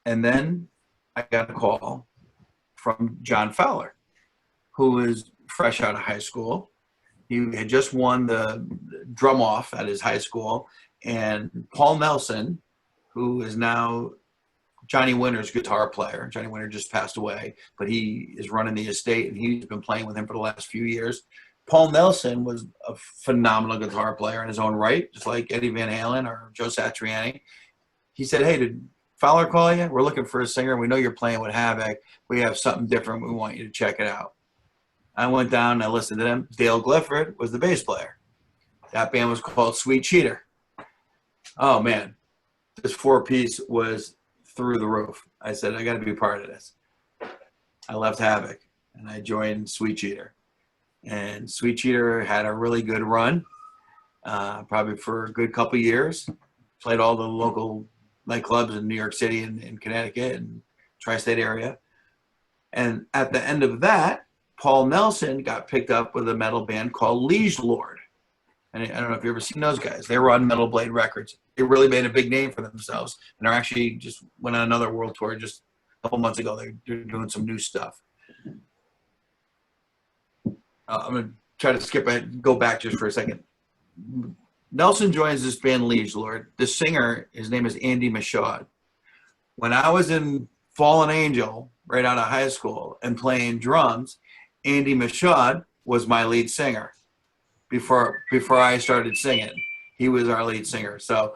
Speaker 2: And then I got a call from John Fowler, who was fresh out of high school. He had just won the drum off at his high school. And Paul Nelson, who is now Johnny Winter's guitar player. Johnny Winter just passed away, but he is running the estate, and he's been playing with him for the last few years. Paul Nelson was a phenomenal guitar player in his own right, just like Eddie Van Halen or Joe Satriani. He said, "Hey, did Fowler call you? We're looking for a singer. We know you're playing with Havoc. We have something different. We want you to check it out." I went down and I listened to them. Dale Clifford was the bass player. That band was called Sweet Cheater. Oh, man. This 4-piece was through the roof. I said, I got to be part of this. I left Havoc, and I joined Sweet Cheater. And Sweet Cheater had a really good run, probably for a good couple years. Played all the local nightclubs in New York City and Connecticut and tri-state area. And at the end of that, Paul Nelson got picked up with a metal band called Liege Lord. And I don't know if you've ever seen those guys. They were on Metal Blade Records. They really made a big name for themselves. And they're actually just went on another world tour just a couple months ago. They're doing some new stuff. I'm going to try to skip ahead, go back just for a second. Nelson joins this band, Liege Lord. The singer, his name is Andy Michaud. When I was in Fallen Angel, right out of high school, and playing drums, Andy Michaud was my lead singer. Before I started singing, he was our lead singer. So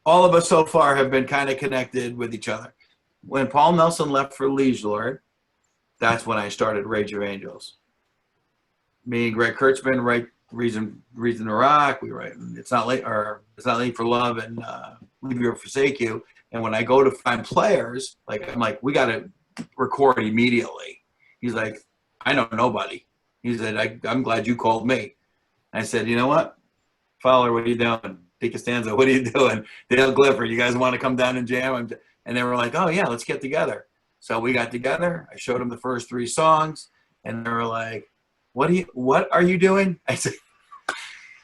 Speaker 2: all of us so far have been kind of connected with each other. When Paul Nelson left for Liege Lord, that's when I started Rage of Angels. Me and Greg Kurtzman write Reason to Rock. We write It's Not Late for Love and Leave You or Forsake You. And when I go to find players, I'm like, we got to record immediately. He's like, I know nobody. He said, I'm glad you called me. I said, you know what? Fowler, what are you doing? DiCostanzo, what are you doing? Dale Clifford, you guys want to come down and jam? And they were like, oh, yeah, let's get together. So we got together. I showed them the first 3 songs, and they were like, what are you doing? I said,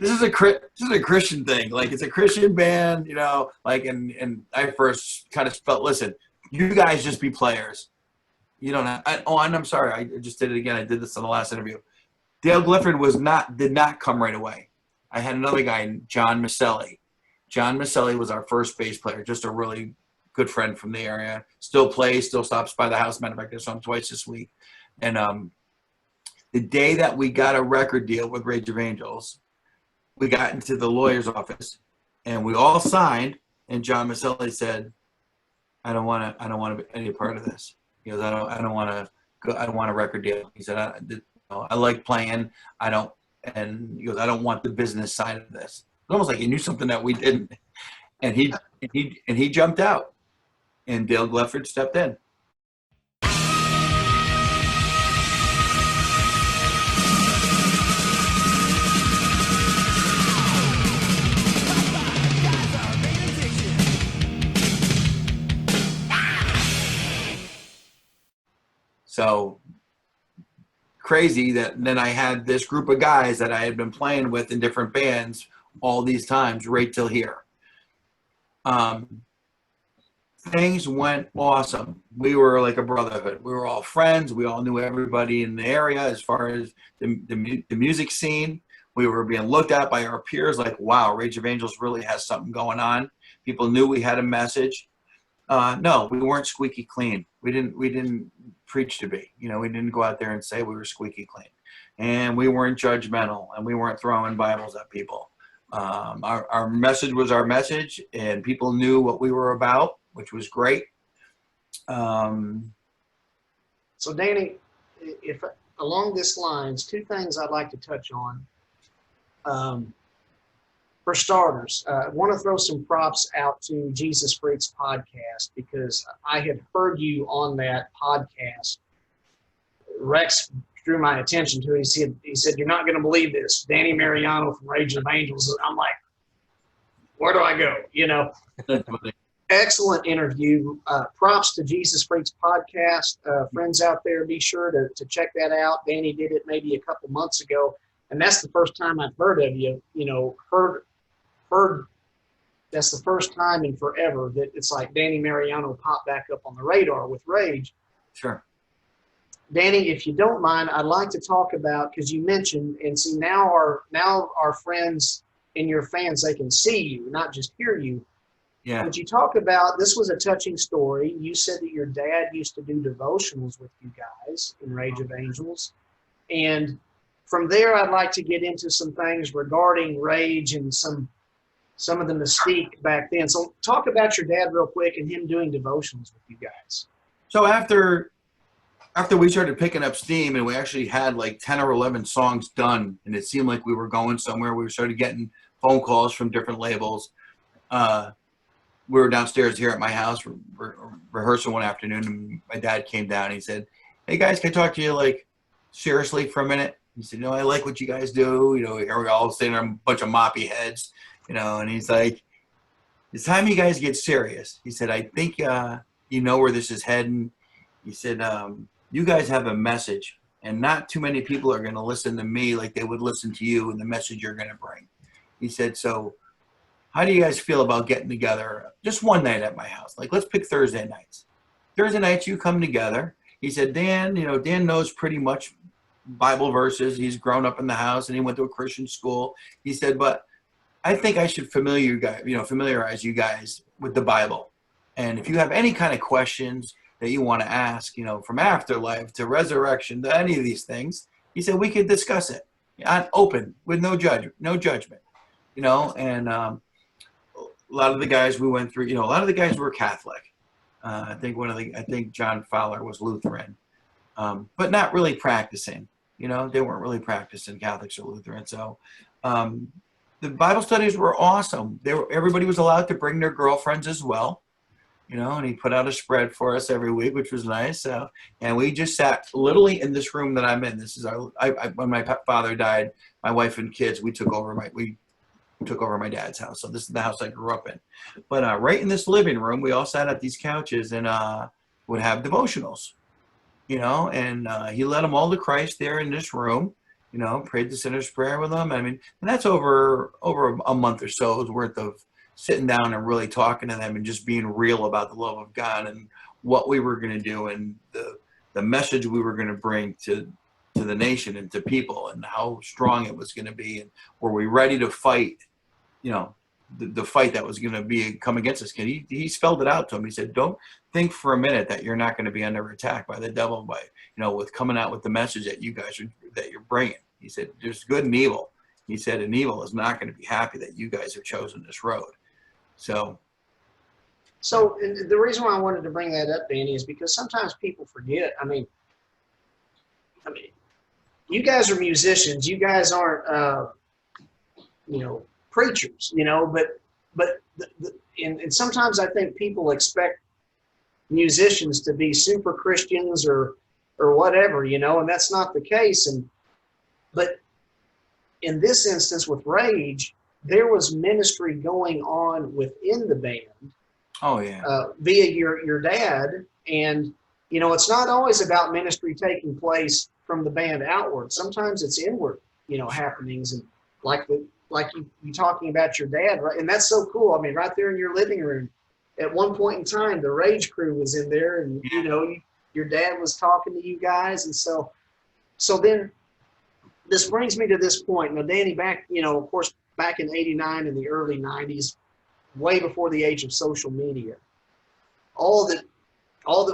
Speaker 2: this is a Christian thing. It's a Christian band, and I first kind of felt, listen, you guys just be players. You don't have, and I'm sorry, I just did it again. I did this on the last interview. Dale Clifford did not come right away. I had another guy, John Maselli. John Maselli was our first bass player, just a really good friend from the area. Still plays, still stops by the house. Matter of fact, I saw him twice this week. And the day that we got a record deal with Rage of Angels, we got into the lawyer's office, and we all signed. And John Maselli said, "I don't want to be any part of this." He goes, "I don't want to I want a record deal. He said, I like playing. I don't, and he goes, I don't want the business side of this. It's almost like he knew something that we didn't. And he jumped out, and Dale Glefford stepped in. So crazy that then I had this group of guys that I had been playing with in different bands all these times right till here. Things went awesome. We were like a brotherhood. We were all friends. We all knew everybody in the area as far as the music scene. We were being looked at by our peers like, wow, Rage of Angels really has something going on. People knew we had a message. No, we weren't squeaky clean. We didn't preach to be. You know, we didn't go out there and say we were squeaky clean. And we weren't judgmental, and we weren't throwing Bibles at people. Our message was our message, and people knew what we were about, which was great.
Speaker 1: So Danny, if along this lines, two things I'd like to touch on. For starters, I want to throw some props out to Jesus Freaks podcast, because I had heard you on that podcast. Rex drew my attention to it. He said, you're not going to believe this. Danny Mariano from Rage of Angels. I'm like, where do I go? You know, excellent interview. Props to Jesus Freaks podcast. Friends out there, be sure to check that out. Danny did it maybe a couple months ago. And that's the first time I've heard of you, heard that's the first time in forever that it's like Danny Mariano popped back up on the radar with Rage.
Speaker 2: Sure.
Speaker 1: Danny, if you don't mind, I'd like to talk about, because you mentioned, and see now our friends and your fans, they can see you, not just hear you.
Speaker 2: Yeah.
Speaker 1: But you talk about, this was a touching story. You said that your dad used to do devotionals with you guys in Rage of Angels. And from there, I'd like to get into some things regarding Rage and some of the mystique back then. So talk about your dad real quick and him doing devotionals with you guys.
Speaker 2: So after we started picking up steam, and we actually had like 10 or 11 songs done, and it seemed like we were going somewhere, we started getting phone calls from different labels. We were downstairs here at my house rehearsing one afternoon, and my dad came down and he said, hey guys, can I talk to you like seriously for a minute? He said, I like what you guys do. Here we all sitting there, a bunch of moppy heads, and he's like, it's time you guys get serious. He said, I think you know where this is heading. He said, you guys have a message, and not too many people are going to listen to me like they would listen to you and the message you're going to bring. He said, so how do you guys feel about getting together just one night at my house? Like, let's pick Thursday nights. Thursday nights, you come together. He said, Dan, Dan knows pretty much Bible verses. He's grown up in the house, and he went to a Christian school. He said, but I think I should familiarize you guys with the Bible. And if you have any kind of questions that you want to ask, from afterlife to resurrection to any of these things, he said, we could discuss it open with no judgment, and a lot of the guys we went through, a lot of the guys were Catholic. I think John Fowler was Lutheran, but not really practicing. They weren't really practicing Catholics or Lutheran. So the Bible studies were awesome. Everybody was allowed to bring their girlfriends as well, and he put out a spread for us every week, which was nice. And we just sat literally in this room that I'm in. This is when my father died, my wife and kids, we took over my dad's house. So this is the house I grew up in. But right in this living room, we all sat at these couches and would have devotionals, and he led them all to Christ there in this room, prayed the sinner's prayer with them. And that's over a month or so's worth of sitting down and really talking to them and just being real about the love of God and what we were going to do and the message we were going to bring to the nation and to people and how strong it was going to be. And were we ready to fight, the fight that was going to come against us? He spelled it out to him. He said, don't think for a minute that you're not going to be under attack by the devil with coming out with the message that that you're bringing. He said, there's good and evil. He said, and evil is not going to be happy that you guys have chosen this road. So
Speaker 1: and the reason why I wanted to bring that up, Danny, is because sometimes people forget. I mean, you guys are musicians. You guys aren't, preachers, but and sometimes I think people expect musicians to be super Christians or whatever, and that's not the case. But in this instance with Rage, there was ministry going on within the band.
Speaker 2: Oh yeah.
Speaker 1: Via your dad, and it's not always about ministry taking place from the band outward. Sometimes it's inward, happenings, and like you talking about your dad, right? And that's so cool. I mean, right there in your living room, at one point in time, the Rage crew was in there, and your dad was talking to you guys, and so then this brings me to this point. Now, Danny, back of course, back in '89 in the early '90s, way before the age of social media, all that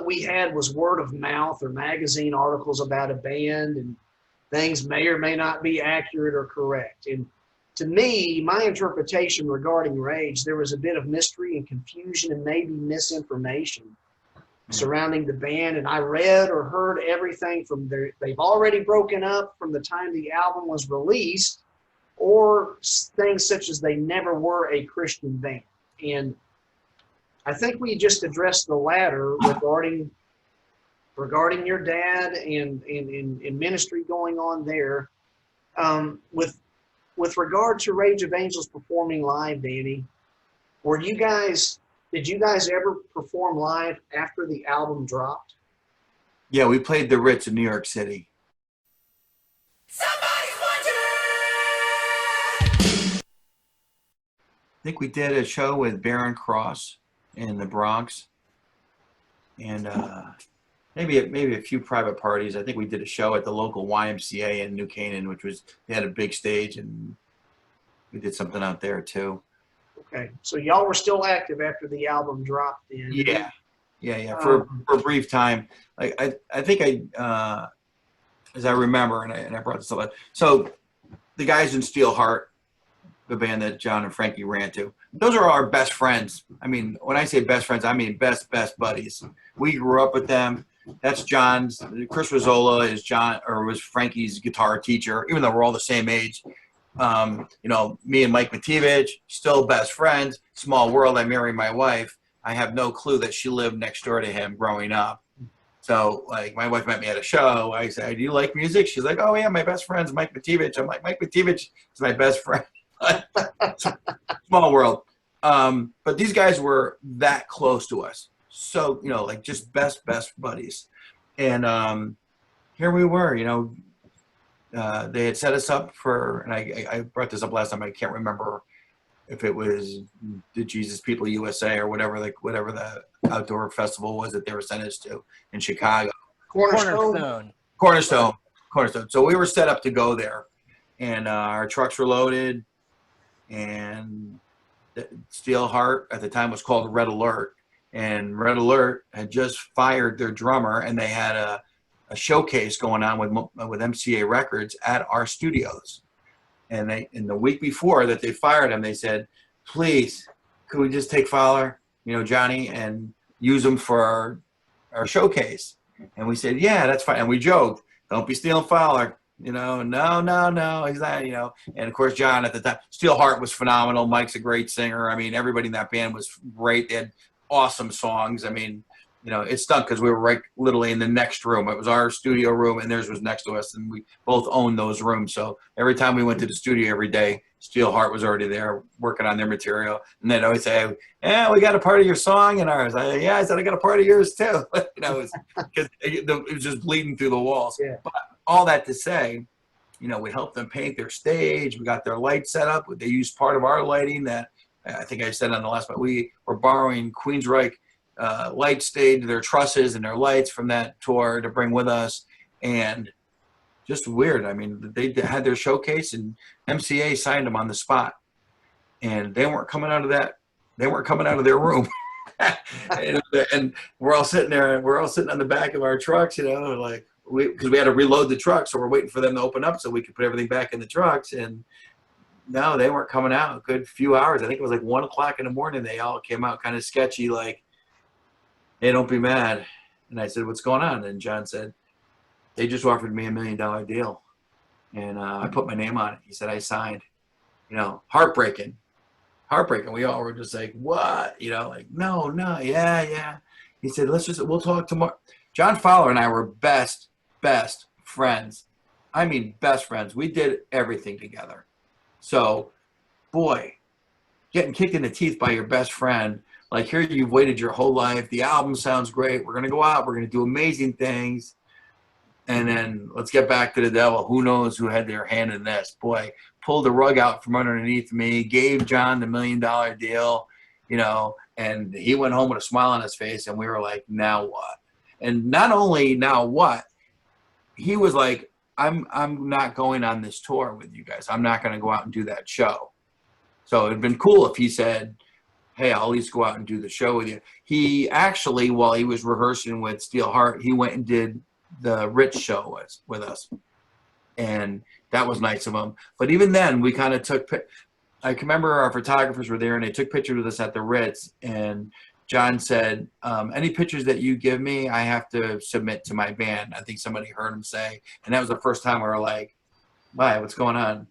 Speaker 1: we had was word of mouth or magazine articles about a band, and things may or may not be accurate or correct. And to me, my interpretation regarding Rage, there was a bit of mystery and confusion and maybe misinformation surrounding the band. And I read or heard everything from they've already broken up from the time the album was released, or things such as they never were a Christian band. And I think we just addressed the latter regarding your dad and ministry going on there. With regard to Rage of Angels performing live, Danny, did you guys ever perform live after the album dropped?
Speaker 2: Yeah, we played the Ritz in New York City.
Speaker 5: Somebody's watching!
Speaker 2: I think we did a show with Barron Cross in the Bronx, and maybe a few private parties. I think we did a show at the local YMCA in New Canaan, they had a big stage, and we did something out there too.
Speaker 1: Okay, so y'all were still active after the album dropped then?
Speaker 2: Yeah. For a brief time. I think as I remember, and I brought this up. So the guys in Steelheart, the band that John and Frankie ran to, those are our best friends. I mean, when I say best friends, I mean best buddies. We grew up with them. That's John's. Chris Rizzola was Frankie's guitar teacher, even though we're all the same age. Me and Mike Mativich, still best friends. Small world. I married my wife. I have no clue that she lived next door to him growing up. So, my wife met me at a show. I said, "Do you like music?" She's like, "Oh yeah, my best friend's Mike Mativich." I'm like, "Mike Mativich is my best friend." Small world. But these guys were that close to us. So, just best buddies. And here we were, they had set us up for, and I brought this up last time, I can't remember if it was the Jesus People USA or whatever the outdoor festival was that they were sent us to in Chicago.
Speaker 4: Cornerstone.
Speaker 2: So we were set up to go there, and our trucks were loaded, and Steelheart at the time was called Red Alert, and Red Alert had just fired their drummer, and they had a showcase going on with MCA Records at our studios. And in the week before that they fired him, they said, "Please, could we just take Fowler, Johnny, and use him for our showcase?" And we said, "Yeah, that's fine." And we joked, "Don't be stealing Fowler." No, he's not, And of course, John at the time, Steelheart was phenomenal. Mike's a great singer. I mean, everybody in that band was great. They had awesome songs. I mean, it stunk because we were right literally in the next room. It was our studio room, and theirs was next to us, and we both owned those rooms. So every time we went to the studio every day, Steelheart was already there working on their material. And they'd always say, "Yeah, we got a part of your song in ours." I said, "I got a part of yours too." Because it was just bleeding through the walls.
Speaker 1: Yeah.
Speaker 2: But all that to say, we helped them paint their stage. We got their lights set up. They used part of our lighting that I think I said on the last, but we were borrowing Queensryche light stage, their trusses and their lights from that tour to bring with us. And just weird. I mean, they had their showcase, and MCA signed them on the spot, and they weren't coming out of that. They weren't coming out of their room. and we're all sitting there, and we're all sitting on the back of our trucks, because we had to reload the truck, so we're waiting for them to open up so we could put everything back in the trucks. And no, they weren't coming out. A good few hours. I think it was 1 o'clock in the morning. They all came out kind of sketchy, like, "Hey, don't be mad." And I said, "What's going on?" And John said, they just offered me $1 million deal. And I put my name on it. He said, I signed. You know, heartbreaking. We all were just like, what? You know, like, no, yeah. He said, we'll talk tomorrow. John Fowler and I were best friends. I mean, best friends. We did everything together. So, boy, getting kicked in the teeth by your best friend, like here you've waited your whole life. The album sounds great. We're going to go out. We're going to do amazing things. And then let's get back to the devil. Who knows who had their hand in this? Boy, pulled the rug out from underneath me, gave John the $1 million deal, you know, and he went home with a smile on his face, and we were like, now what? And not only now what, he was like, I'm not going on this tour with you guys. I'm not going to go out and do that show. So it'd been cool if he said, hey, I'll at least go out and do the show with you. He actually, while he was rehearsing with Steelheart, he went and did the Rich show with us. And that was nice of him. But even then, we kind of took, I can remember our photographers were there and they took pictures with us at the Ritz. And John said, any pictures that you give me, I have to submit to my band. I think somebody heard him say. And that was the first time we were like, why, what's going on?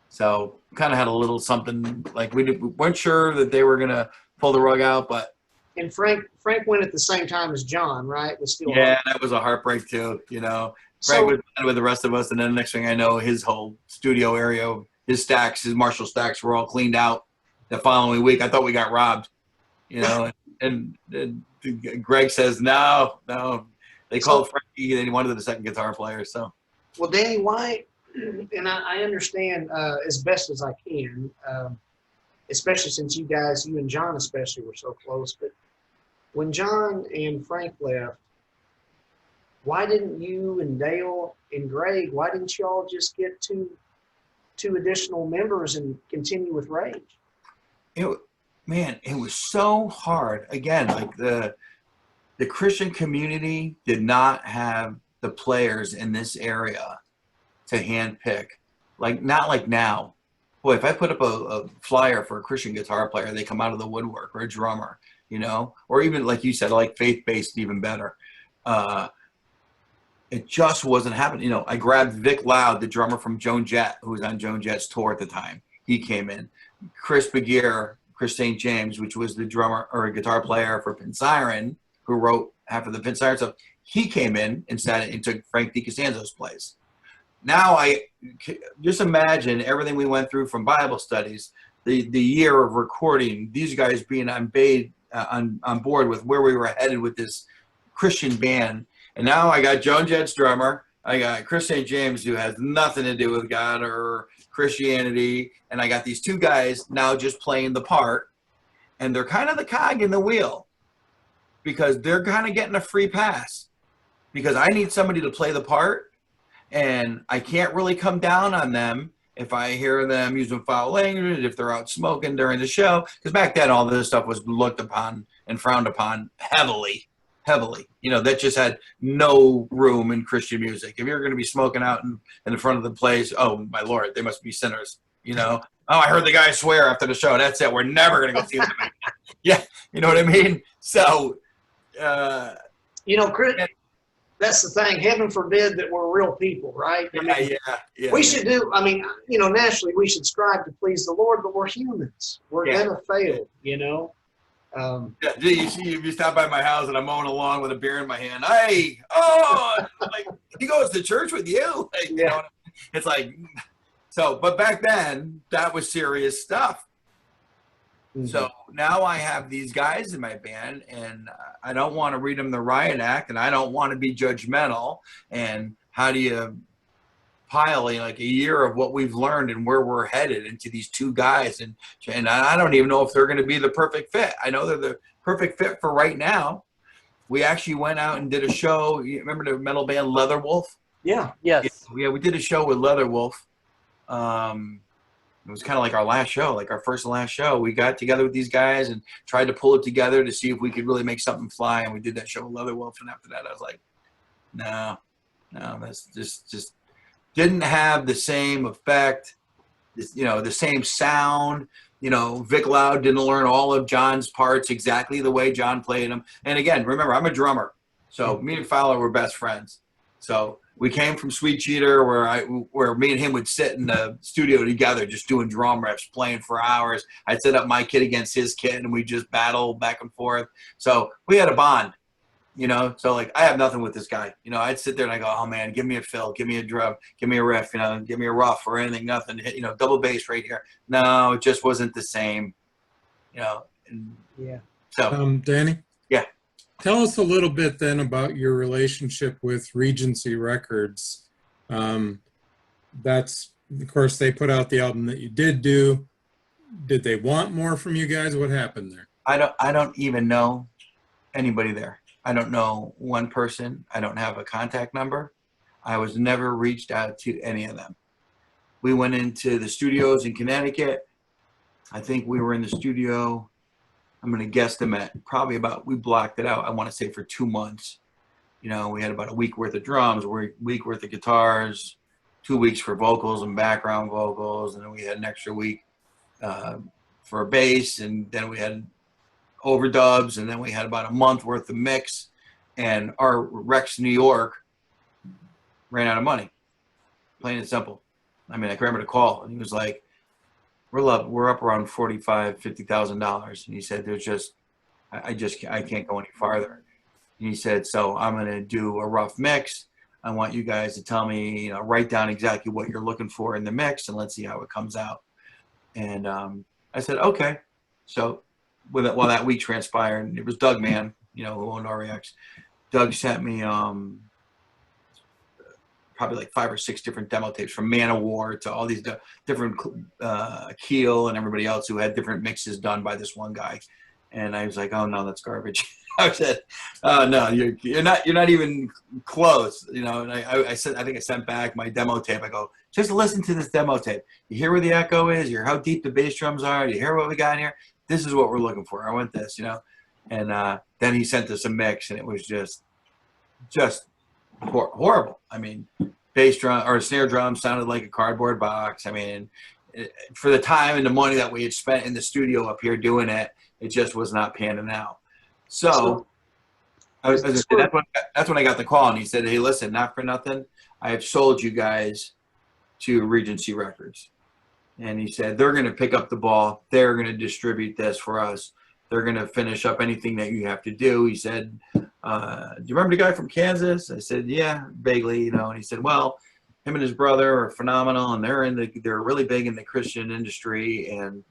Speaker 2: So kind of had a little something, like we weren't sure that they were going to pull the rug out, but.
Speaker 1: And Frank went at the same time as John, right? Was still
Speaker 2: yeah, that was a heartbreak too, you know. Frank was with the rest of us, and then the next thing I know, his whole studio area, his Marshall stacks were all cleaned out the following week. I thought we got robbed, you know. and Greg says, no. They called Frankie, and he wanted the second guitar player. So,
Speaker 1: well, Danny, why? And I understand as best as I can, especially since you and John especially were so close. But when John and Frank left, why didn't you and Dale and Greg, why didn't you all just get two additional members and continue with Rage?
Speaker 2: It was so hard. Again, like the Christian community did not have the players in this area to handpick. Not like now. Boy, if I put up a flyer for a Christian guitar player, they come out of the woodwork, or a drummer, you know, or even like you said, like faith-based, even better. It just wasn't happening. You know, I grabbed Vic Loud, the drummer from Joan Jett, who was on Joan Jett's tour at the time. He came in. Chris St. James, which was the drummer or a guitar player for Pin Siren, who wrote half of the Pin Siren stuff. He came in instead and took Frank DiCostanzo's place. Now I just imagine everything we went through from Bible studies, the year of recording, these guys being on board with where we were headed with this Christian band. And now I got Joan Jett's drummer. I got Chris St. James, who has nothing to do with God or Christianity. And I got these two guys now just playing the part. And they're kind of the cog in the wheel because they're kind of getting a free pass because I need somebody to play the part. And I can't really come down on them if I hear them using foul language, if they're out smoking during the show. Because back then, all this stuff was looked upon and frowned upon heavily. You know, that just had no room in Christian music. If you're going to be smoking out in the front of the place, oh, my Lord, they must be sinners, you know. Oh, I heard the guy swear after the show. That's it. We're never going to go see them again. Yeah, you know what I mean? So,
Speaker 1: you know, Chris, that's the thing. Heaven forbid that we're real people, right? I mean,
Speaker 2: yeah.
Speaker 1: We should do, I mean, you know, naturally we should strive to please the Lord, but we're humans. We're going to fail, you know.
Speaker 2: You stop by my house and I'm mowing along with a beer in my hand. Like, he goes to church with you. Like, you know, it's like, so, but back then that was serious stuff. Mm-hmm. So now I have these guys in my band and I don't want to read them the riot act and I don't want to be judgmental. And how do you pile like a year of what we've learned and where we're headed into these two guys, and I don't even know if they're going to be the perfect fit. I know they're the perfect fit for right now. We actually went out and did a show. You remember the metal band Leatherwolf?
Speaker 4: Yeah. Yes.
Speaker 2: Yeah, we did a show with Leatherwolf. It was kind of like our last show, like our first and last show. We got together with these guys and tried to pull it together to see if we could really make something fly. And we did that show with Leatherwolf. And after that, I was like, no, that's just didn't have the same effect, you know, the same sound. You know, Vic Loud didn't learn all of John's parts exactly the way John played them. And again, remember, I'm a drummer. So me and Fowler were best friends. So we came from Sweet Cheater, where me and him would sit in the studio together, just doing drum riffs, playing for hours. I'd set up my kit against his kit, and we just battle back and forth. So we had a bond, you know. So like, I have nothing with this guy, you know. I'd sit there and I go, oh man, give me a fill, give me a drum, give me a riff, you know, give me a rough or anything, nothing, you know, double bass right here. No, it just wasn't the same, you know. And
Speaker 1: Yeah.
Speaker 2: so
Speaker 3: Danny?
Speaker 2: Yeah.
Speaker 3: Tell us a little bit then about your relationship with Regency Records. That's, of course, they put out the album that you did do. Did they want more from you guys? What happened there?
Speaker 2: I don't even know anybody there. I don't know one person. I don't have a contact number. I was never reached out to any of them. We went into the studios in Connecticut. I think we were in the studio, I'm going to guesstimate, probably about, we blocked it out, I want to say for 2 months. You know, we had about a week worth of drums, a week worth of guitars, 2 weeks for vocals and background vocals, and then we had an extra week for a bass, and then we had overdubs, and then we had about a month worth of mix, and our Rex New York ran out of money, plain and simple. I mean, I can remember the call, and he was like, we're up around $50,000. And he said, I can't go any farther. And he said, so I'm going to do a rough mix. I want you guys to tell me, you know, write down exactly what you're looking for in the mix, and let's see how it comes out. And I said, okay. So while that week transpired, it was Doug Mann, you know, who owned REX. Doug sent me probably like 5 or 6 different demo tapes, from Man of War to all these different Keel and everybody else who had different mixes done by this one guy. And I was like, oh no, that's garbage. I said, oh no, you're not even close, you know. And I said, I think I sent back my demo tape. I go, just listen to this demo tape. You hear where the echo is, you hear how deep the bass drums are, you hear what we got in here. This is what we're looking for. I want this, you know. And then he sent us a mix, and it was just horrible. I mean, bass drum or snare drum sounded like a cardboard box. I mean, for the time and the money that we had spent in the studio up here doing it, it just was not panning out. So that's when I got the call, and he said, hey, listen, not for nothing, I have sold you guys to Regency Records. And he said, they're going to pick up the ball. They're going to distribute this for us. They're going to finish up anything that you have to do. He said, do you remember the guy from Kansas? I said, yeah, vaguely, you know. And he said, well, him and his brother are phenomenal, and they're really big in the Christian industry, and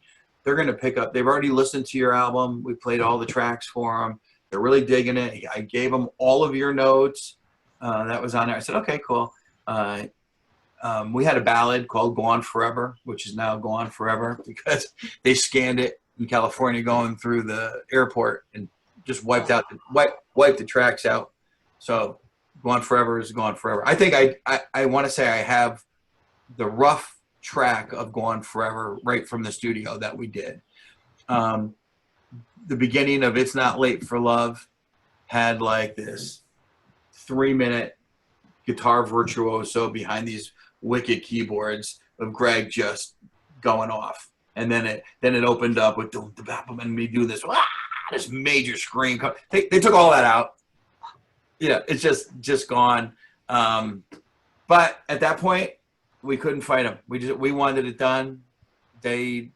Speaker 2: they're going to pick up. They've already listened to your album. We played all the tracks for them. They're really digging it. I gave them all of your notes. That was on there. I said, okay, cool. We had a ballad called Go On Forever, which is now Go On Forever, because they scanned it in California going through the airport and just wiped the tracks out. So Go On Forever is Go On Forever. I think I want to say I have the rough track of Go On Forever right from the studio that we did. The beginning of It's Not Late for Love had like this 3-minute guitar virtuoso behind these wicked keyboards of Greg just going off. And then it opened up with and me do this major scream. They took all that out. Yeah, it's just gone. But at that point, we couldn't fight them. We wanted it done. They,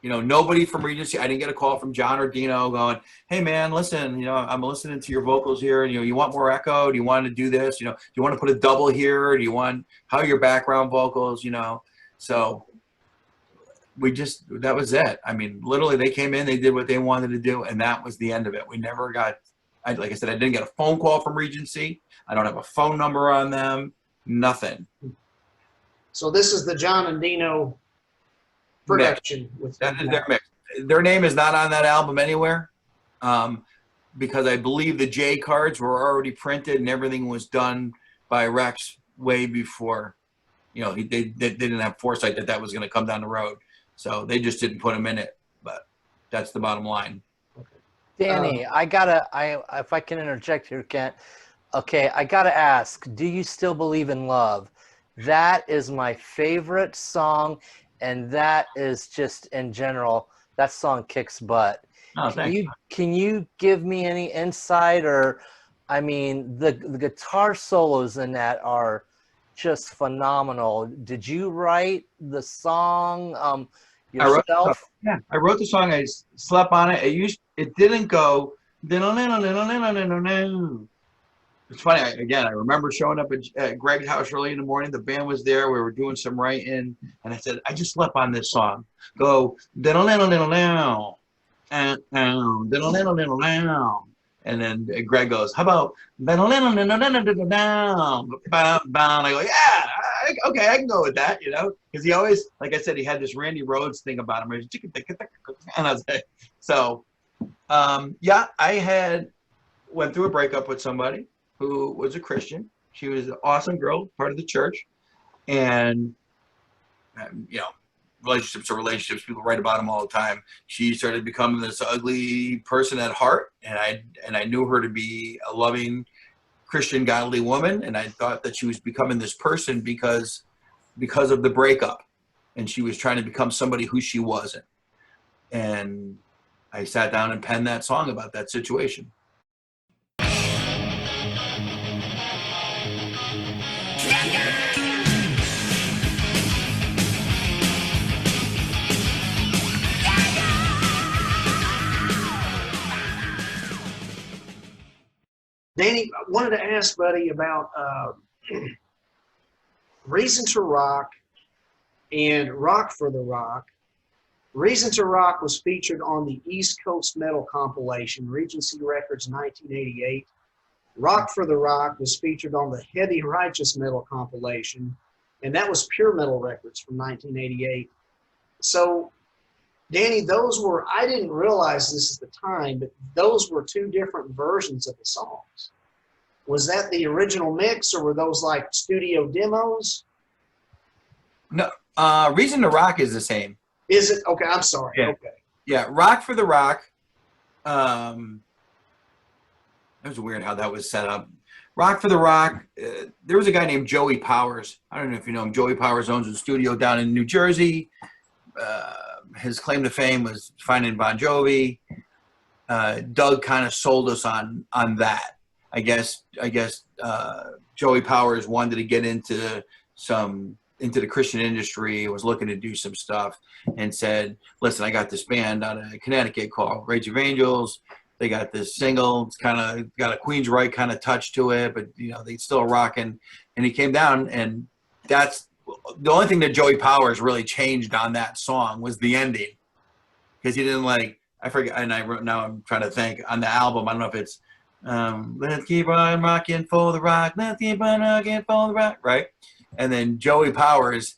Speaker 2: you know, nobody from Regency. I didn't get a call from John or Dino going, hey man, listen, you know, I'm listening to your vocals here, and you know, you want more echo? Do you want to do this? You know, do you want to put a double here? Do you want how your background vocals? You know, so that was it. I mean, literally, they came in, they did what they wanted to do, and that was the end of it. We never got. Like I said, I didn't get a phone call from Regency. I don't have a phone number on them. Nothing.
Speaker 1: So this is the John and Dino production.
Speaker 2: That is their mix. Their name is not on that album anywhere, because I believe the J cards were already printed and everything was done by Rex way before. You know, they didn't have foresight that was going to come down the road, so they just didn't put them in it. But that's the bottom line.
Speaker 4: Danny, if I can interject here, Kent. Okay, I gotta ask, do you still believe in love? That is my favorite song, and that is just in general, that song kicks butt.
Speaker 2: Oh,
Speaker 4: Can you give me any insight or I mean, the guitar solos in that are just phenomenal. Did you write the song yourself?
Speaker 2: I wrote the song. I slept on it. It didn't go. It's funny. I remember showing up at Greg's house early in the morning. The band was there. We were doing some writing, and I said, I just slept on this song. Go and then Greg goes, how about and I go, yeah, okay, I can go with that, you know, because he always, like I said, he had this Randy Rhoads thing about him. And I was like, so yeah, I went through a breakup with somebody who was a Christian. She was an awesome girl, part of the church, and you know, relationships are relationships. People write about them all the time. She started becoming this ugly person at heart, and I knew her to be a loving Christian, godly woman, and I thought that she was becoming this person because of the breakup, and she was trying to become somebody who she wasn't. And I sat down and penned that song about that situation.
Speaker 1: Danny, I wanted to ask, buddy, about Reason to Rock and Rock for the Rock. Reason to Rock was featured on the East Coast Metal compilation, Regency Records 1988. Rock for the Rock was featured on the Heavy Righteous Metal compilation, and that was Pure Metal Records from 1988. So, Danny, I didn't realize this at the time, but those were two different versions of the songs. Was that the original mix, or were those like studio demos?
Speaker 2: No, Reason to Rock is the same.
Speaker 1: Is it? Okay, I'm sorry.
Speaker 2: Yeah.
Speaker 1: Okay.
Speaker 2: Yeah, Rock for the Rock. That was weird how that was set up. Rock for the Rock, there was a guy named Joey Powers. I don't know if you know him. Joey Powers owns a studio down in New Jersey. His claim to fame was finding Bon Jovi. Doug kind of sold us on that. I guess Joey Powers wanted to get into the Christian industry, was looking to do some stuff, and said, listen, I got this band out of Connecticut called Rage of Angels. They got this single. It's kind of got a Queensryche kind of touch to it, but you know, they still rocking. And he came down, and that's the only thing that Joey Powers really changed on that song was the ending, because he didn't like, I forget, and now I'm trying to think on the album. I don't know if it's let's keep on rocking for the rock, let's keep on rocking for the rock, right? And then Joey Powers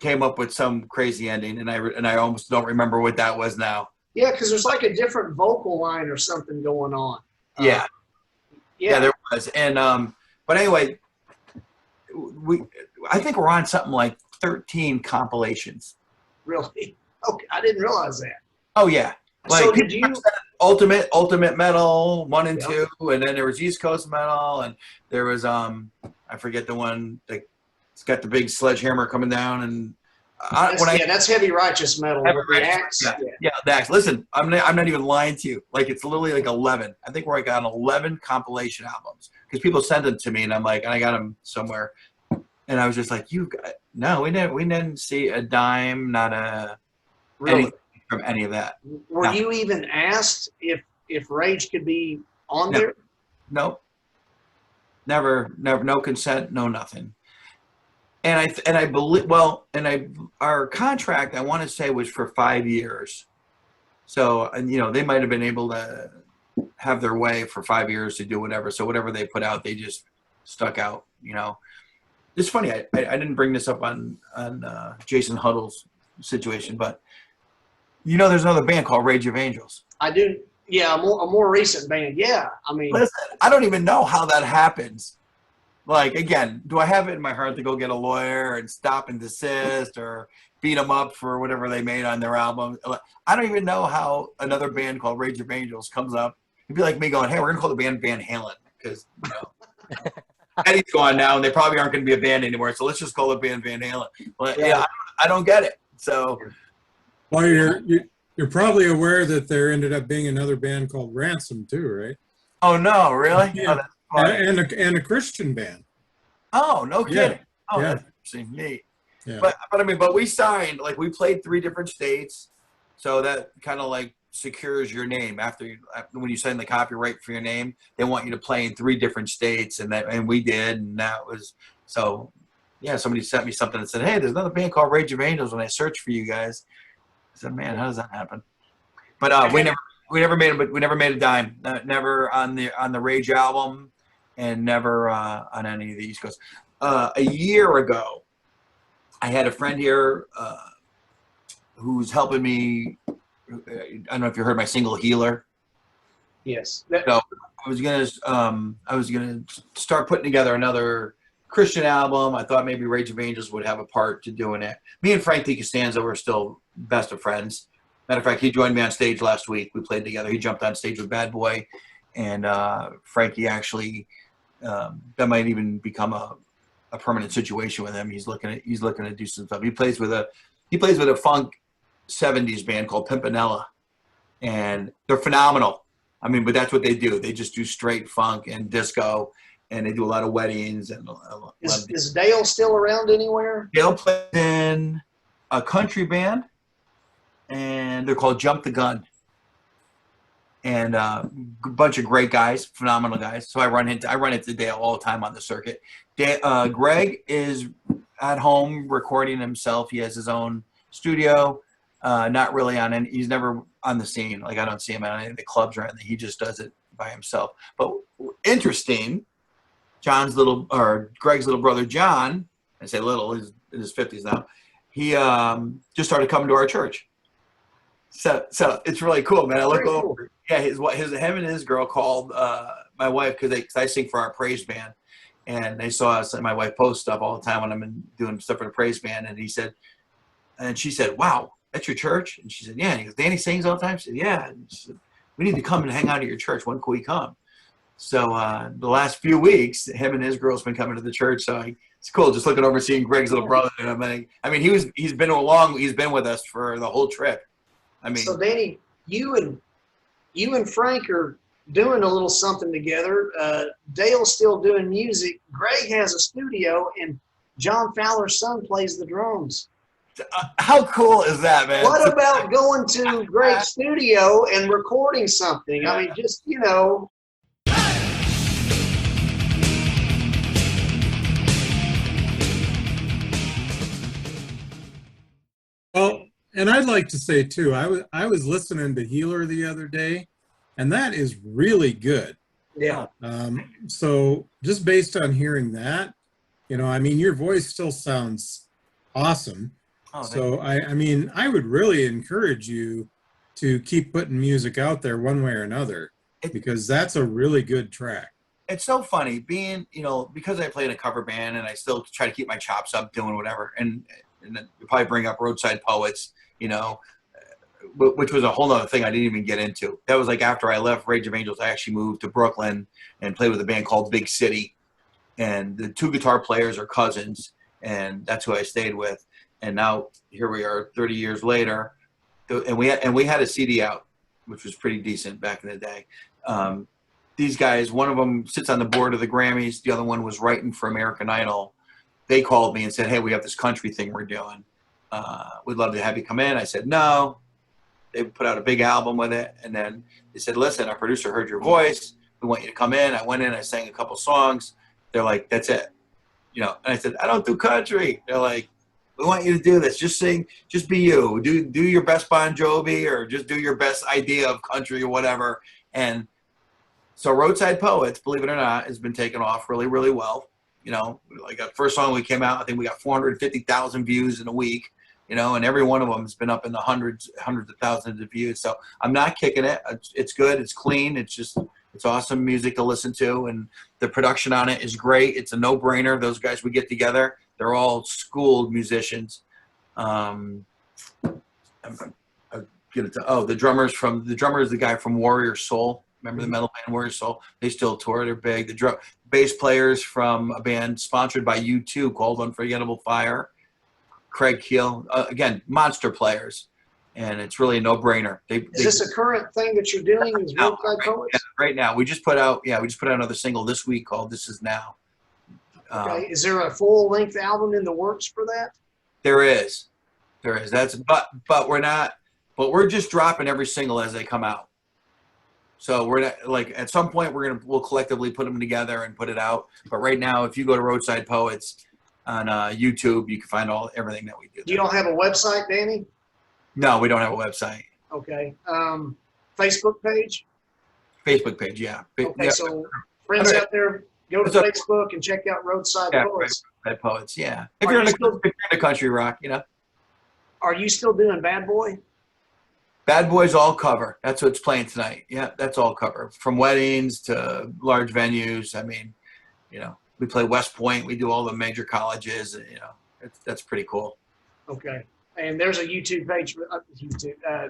Speaker 2: came up with some crazy ending, and I almost don't remember what that was now.
Speaker 1: Yeah, because there's like a different vocal line or something going on.
Speaker 2: Yeah, there was. And but anyway, I think we're on something like 13 compilations.
Speaker 1: Really? Okay, I didn't realize that.
Speaker 2: Oh yeah. Like,
Speaker 1: so did you?
Speaker 2: Ultimate Metal 1 and 2, and then there was East Coast Metal, and there was I forget the one that it's got the big sledgehammer coming down, and
Speaker 1: that's Heavy Righteous Metal.
Speaker 2: The axe. Listen, I'm not even lying to you. Like, it's literally like 11. I think we're like on 11 compilation albums, because people send them to me, and I'm like, and I got them somewhere, and I was just like, no, we didn't see a dime, not a anything from any of that.
Speaker 1: Were you even asked if Rage could be on there?
Speaker 2: Nope. Never, no consent, no nothing. And I believe, our contract, I want to say, was for 5 years. So, and you know, they might have been able to have their way for 5 years to do whatever. So whatever they put out, they just stuck out, you know. It's funny, I didn't bring this up on Jason Huddle's situation, but you know, there's another band called Rage of Angels.
Speaker 1: I do. Yeah, a more recent band. Yeah, I mean,
Speaker 2: listen, I don't even know how that happens. Like, again, do I have it in my heart to go get a lawyer and stop and desist or beat them up for whatever they made on their album? I don't even know how another band called Rage of Angels comes up. It'd be like me going, hey, we're going to call the band Van Halen, because, you know, Eddie's gone now, and they probably aren't going to be a band anymore, so let's just call the band Van Halen. But, yeah, I don't get it. So,
Speaker 3: well, you're probably aware that there ended up being another band called Ransom too, right?
Speaker 2: Oh no, really?
Speaker 3: Yeah.
Speaker 2: Oh, that's funny.
Speaker 3: And a Christian band.
Speaker 2: Oh, no kidding. Oh,
Speaker 3: Yeah.
Speaker 2: that's interesting. Neat.
Speaker 3: Yeah.
Speaker 2: But I mean, but we signed, like, we played 3 different states, so that kind of like secures your name. When you sign the copyright for your name, they want you to play in 3 different states, and we did, and that was so. Yeah, somebody sent me something that said, "Hey, there's another band called Rage of Angels." When I searched for you guys, I said, "Man, how does that happen?" But we never made a dime. Never on the Rage album, and never on any of the East Coast. A year ago, I had a friend here who's helping me. I don't know if you heard my single "Healer."
Speaker 1: Yes.
Speaker 2: So I was gonna start putting together another Christian album. I thought maybe Rage of Angels would have a part to doing it. Me and Frank DiCostanzo were still best of friends. Matter of fact, he joined me on stage last week. We played together. He jumped on stage with Bad Boy, and Frankie actually that might even become a permanent situation with him. He's looking to do some stuff. He plays with a funk 70s band called Pimpinella, and they're phenomenal. I mean, but that's what they do. They just do straight funk and disco, and they do a lot of weddings. And
Speaker 1: is Dale still around anywhere?
Speaker 2: Dale plays in a country band, and they're called Jump the Gun. And a bunch of great guys, phenomenal guys. So I run into Dale all the time on the circuit. Greg is at home recording himself. He has his own studio. Not really on any. He's never on the scene. Like, I don't see him at any of the clubs or anything. He just does it by himself. But interesting, Greg's little brother John. I say little. He's in his 50s now. He just started coming to our church. So it's really cool, man. I look over. Yeah, him and his girl called my wife because I sing for our praise band, and they saw us. And my wife posts stuff all the time when I'm doing stuff for the praise band. And she said, "Wow, that's your church?" And she said, "Yeah." And he goes, "Danny sings all the time?" She said, "Yeah." And she said, "We need to come and hang out at your church. When can we come?" So the last few weeks, him and his girl's been coming to the church. So it's cool just looking over seeing Greg's little brother. And I mean, he's been with us for the whole trip. I mean,
Speaker 1: so Danny, you and Frank are doing a little something together. Dale's still doing music. Greg has a studio, and John Fowler's son plays the drums.
Speaker 2: How cool is that, man?
Speaker 1: What about going to Greg's studio and recording something? I mean, just,
Speaker 3: Well, and I'd like to say too, I was listening to Healer the other day, and that is really good.
Speaker 1: Yeah.
Speaker 3: So just based on hearing that, I mean, your voice still sounds awesome.
Speaker 2: Oh,
Speaker 3: so I mean, I would really encourage you to keep putting music out there one way or another, because that's a really good track.
Speaker 2: It's so funny being, because I play in a cover band and I still try to keep my chops up doing whatever. And then you probably bring up Roadside Poets, which was a whole nother thing I didn't even get into. That was like after I left Rage of Angels, I actually moved to Brooklyn and played with a band called Big City. And the 2 guitar players are cousins, and that's who I stayed with. And now here we are 30 years later, and we had a CD out, which was pretty decent back in the day. These guys, one of them sits on the board of the Grammys. The other one was writing for American Idol. They called me and said, "Hey, we have this country thing we're doing. We'd love to have you come in." I said, "No." They put out a big album with it. And then they said, "Listen, our producer heard your voice. We want you to come in." I went in, I sang a couple songs. They're like, "That's it." And I said, "I don't do country." They're like, "We want you to do this. Just sing, just be you. Do your best Bon Jovi, or just do your best idea of country or whatever." And so Roadside Poets, believe it or not, has been taken off really, really well. Like the first song we came out, I think we got 450,000 views in a week, and every one of them has been up in the hundreds of thousands of views. So I'm not kicking it. It's good. It's clean. It's awesome music to listen to. And the production on it is great. It's a no-brainer. Those guys we get together, they're all schooled musicians. The drummer is the guy from Warrior Soul. Remember the metal band Warrior Soul? They still tour. They're big. The bass players from a band sponsored by U2 called Unforgettable Fire. Craig Keel. Again, monster players. and it's really a no-brainer.
Speaker 1: Is this a current thing that you're doing? Is Roadside Poets?
Speaker 2: Right now, we just put out another single this week called "This Is Now."
Speaker 1: Okay. Is there a full-length album in the works for that?
Speaker 2: There is. But we're just dropping every single as they come out. So we're not, like, at some point we'll collectively put them together and put it out. But right now, if you go to Roadside Poets on YouTube, you can find everything that we do.
Speaker 1: You don't have a website, Danny?
Speaker 2: No, we don't have a website.
Speaker 1: Okay. Facebook page?
Speaker 2: Facebook page, yeah.
Speaker 1: Okay,
Speaker 2: yeah.
Speaker 1: so friends out there, go to Facebook and check out Roadside Poets.
Speaker 2: Roadside Poets, yeah. If you're in the country rock,
Speaker 1: Are you still doing Bad Boy?
Speaker 2: Bad Boy's all cover. That's what's playing tonight. Yeah, that's all cover. From weddings to large venues. I mean, we play West Point. We do all the major colleges. That's pretty cool.
Speaker 1: Okay. And there's a YouTube page.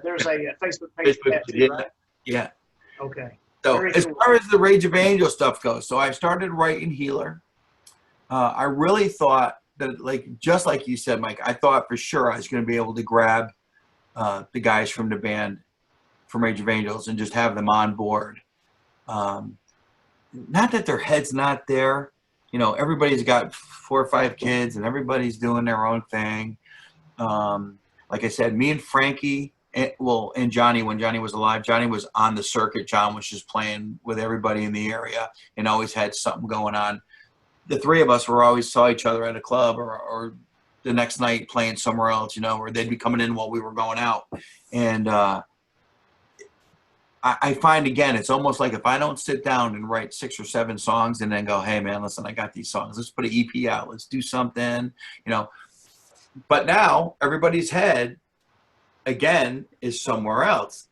Speaker 1: There's a Facebook page for that too, right?
Speaker 2: Yeah.
Speaker 1: Okay.
Speaker 2: So
Speaker 1: Very
Speaker 2: as
Speaker 1: cool.
Speaker 2: far as the Rage of Angel stuff goes, so I started writing Healer. I really thought that, just like you said, Mike, I thought for sure I was going to be able to grab the guys from the band from Rage of Angels and just have them on board. Not that their head's not there. Everybody's got 4 or 5 kids and everybody's doing their own thing. Like I said, me and Frankie, and Johnny, when Johnny was alive, Johnny was on the circuit. John was just playing with everybody in the area and always had something going on. The 3 of us always saw each other at a club or the next night playing somewhere else, or they'd be coming in while we were going out. And I find, again, it's almost like if I don't sit down and write 6 or 7 songs and then go, hey, man, listen, I got these songs. Let's put an EP out. Let's do something, But now everybody's head, again, is somewhere else.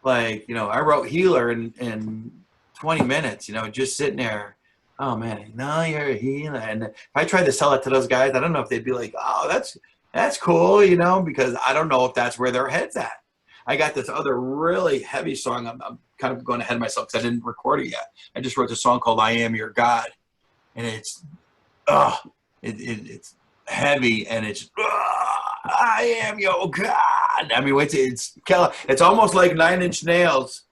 Speaker 2: Like, I wrote Healer in 20 minutes, just sitting there. Oh, man, no, you're a healer. And if I tried to sell it to those guys, I don't know if they'd be like, oh, that's cool, because I don't know if that's where their head's at. I got this other really heavy song. I'm kind of going ahead of myself because I didn't record it yet. I just wrote a song called I Am Your God. And it's heavy, and it's I am your God. I mean, it's almost like 9 Inch Nails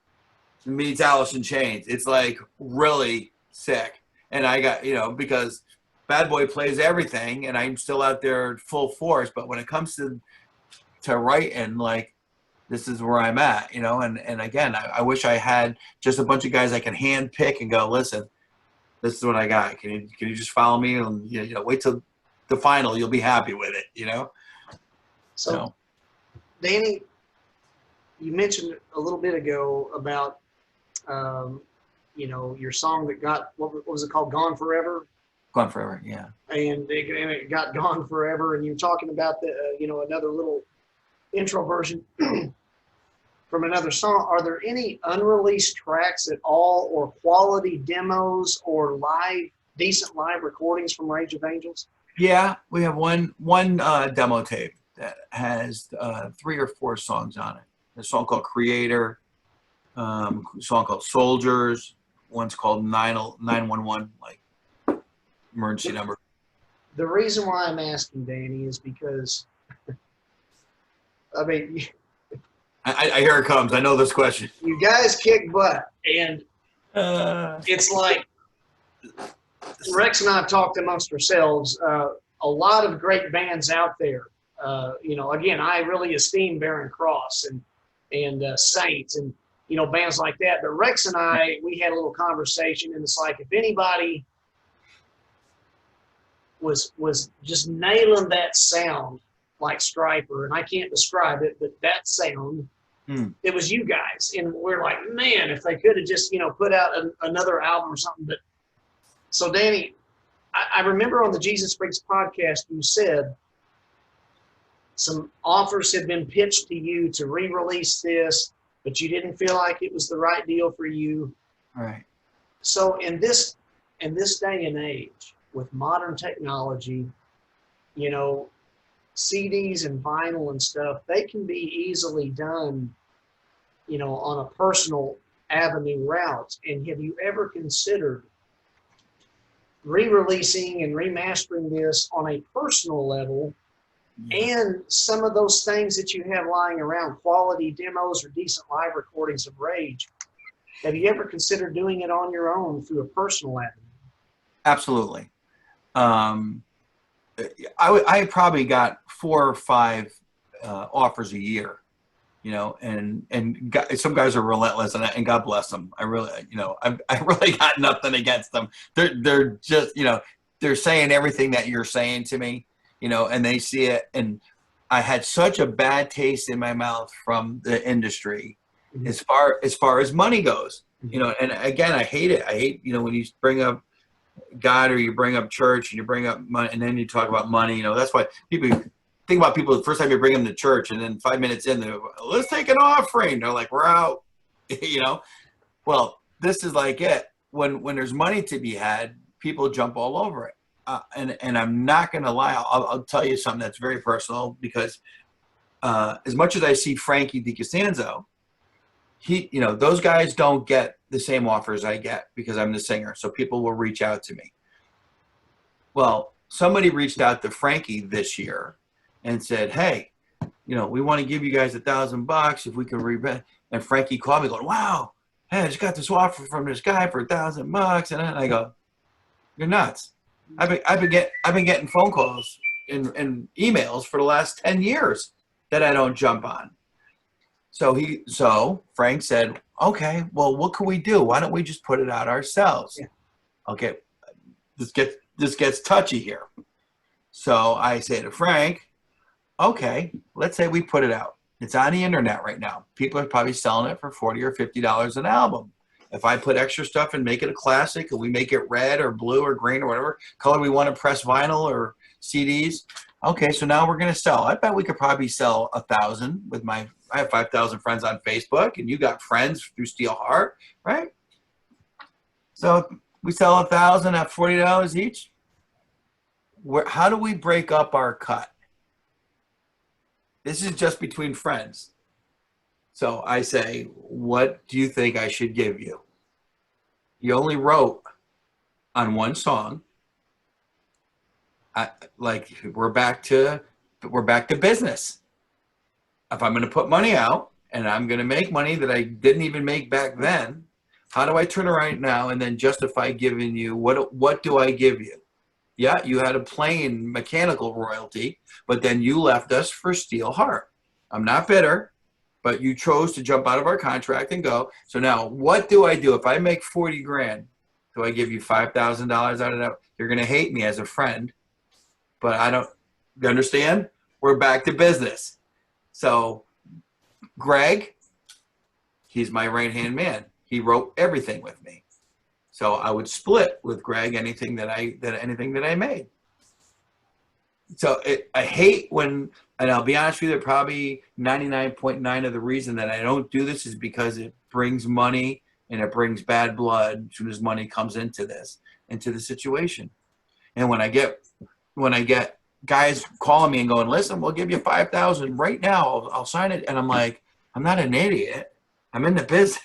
Speaker 2: meets Alice in Chains. It's like really sick. And I got, because Bad Boy plays everything and I'm still out there full force. But when it comes to writing, like, this is where I'm at, and again, I wish I had just a bunch of guys I can hand pick and go, listen, this is what I got. Can you just follow me and, wait till the final, you'll be happy with it,
Speaker 1: So, Danny, you mentioned a little bit ago about, your song that got, what was it called? Gone Forever?
Speaker 2: Gone Forever, yeah.
Speaker 1: And it got Gone Forever. And you're talking about another little intro version from another song. Are there any unreleased tracks at all, or quality demos, or decent live recordings from Rage of Angels?
Speaker 2: Yeah, we have one demo tape that has 3 or 4 songs on it. A song called Creator, a song called Soldiers, one's called 911, like emergency number.
Speaker 1: The reason why I'm asking, Danny, is because, I mean,
Speaker 2: I hear it comes. I know this question.
Speaker 1: You guys kick butt, and it's like Rex and I have talked amongst ourselves. A lot of great bands out there. Again, I really esteem Barren Cross and Saints and bands like that. But Rex and I, we had a little conversation, and it's like if anybody was just nailing that sound like Stryper, and I can't describe it, but that sound, it was you guys. And we're like, man, if they could have just put out another album or something. But so Danny, I remember on the Jesus Freaks podcast, you said some offers had been pitched to you to re-release this, but you didn't feel like it was the right deal for you.
Speaker 2: Right.
Speaker 1: So in this day and age, with modern technology, CDs and vinyl and stuff, they can be easily done, on a personal avenue route. And have you ever considered re-releasing and remastering this on a personal level And some of those things that you have lying around, quality demos or decent live recordings of Rage, have you ever considered doing it on your own through a personal avenue?
Speaker 2: Absolutely. I probably got 4 or 5 offers a year, you know, and some guys are relentless, and God bless them. I really, you know, I really got nothing against them. They're just, you know, they're saying everything that you're saying to me, you know, and they see it. And I had such a bad taste in my mouth from the industry as far as money goes, you know. And again, I hate it. I hate, you know, when you bring up God or you bring up church and you bring up money and then you talk about money, you know. That's why people think about people the first time you bring them to church, and then 5 minutes in, they're, let's take an offering. They're like, we're out, you know. Well, this is like it. When there's money to be had, people jump all over it. And I'm not going to lie. I'll tell you something that's very personal, because as much as I see Frankie DiCostanzo, you know, those guys don't get the same offers I get because I'm the singer. So people will reach out to me. Well, somebody reached out to Frankie this year and said, hey, you know, we want to give you guys $1,000 if we can rebid. And Frankie called me going, wow, hey, I just got this offer from this guy for $1,000. And then I go, you're nuts. I've been getting phone calls and emails for the last 10 years that I don't jump on. So Frank said, okay, well, what can we do? Why don't we just put it out ourselves? Yeah. Okay, this gets touchy here. So I say to Frank, okay, let's say we put it out. It's on the internet right now. People are probably selling it for $40 or $50 an album. If I put extra stuff and make it a classic, and we make it red or blue or green or whatever color we want to press vinyl or CDs, okay, so now we're going to sell. I bet we could probably sell 1,000 with I have 5,000 friends on Facebook, and you got friends through Steelheart, right? So we sell 1,000 at $40 each. How do we break up our cut? This is just between friends. So I say, what do you think I should give you? You only wrote on one song. We're back to business. If I'm going to put money out and I'm going to make money that I didn't even make back then, how do I turn around now and then justify giving you what do I give you? Yeah, you had a plain mechanical royalty, but then you left us for Steelheart. I'm not bitter. But you chose to jump out of our contract and go. So now what do I do? If I make 40 grand, do I give you $5,000 out of that? You're going to hate me as a friend, but I don't, you understand? We're back to business. So Greg, he's my right-hand man. He wrote everything with me. So I would split with Greg anything that I made. So I hate when, and I'll be honest with you, probably 99.9% of the reason that I don't do this is because it brings money and it brings bad blood as soon as money comes into the situation. And when I get guys calling me and going, listen, we'll give you $5,000 right now. I'll sign it. And I'm like, I'm not an idiot. I'm in the business.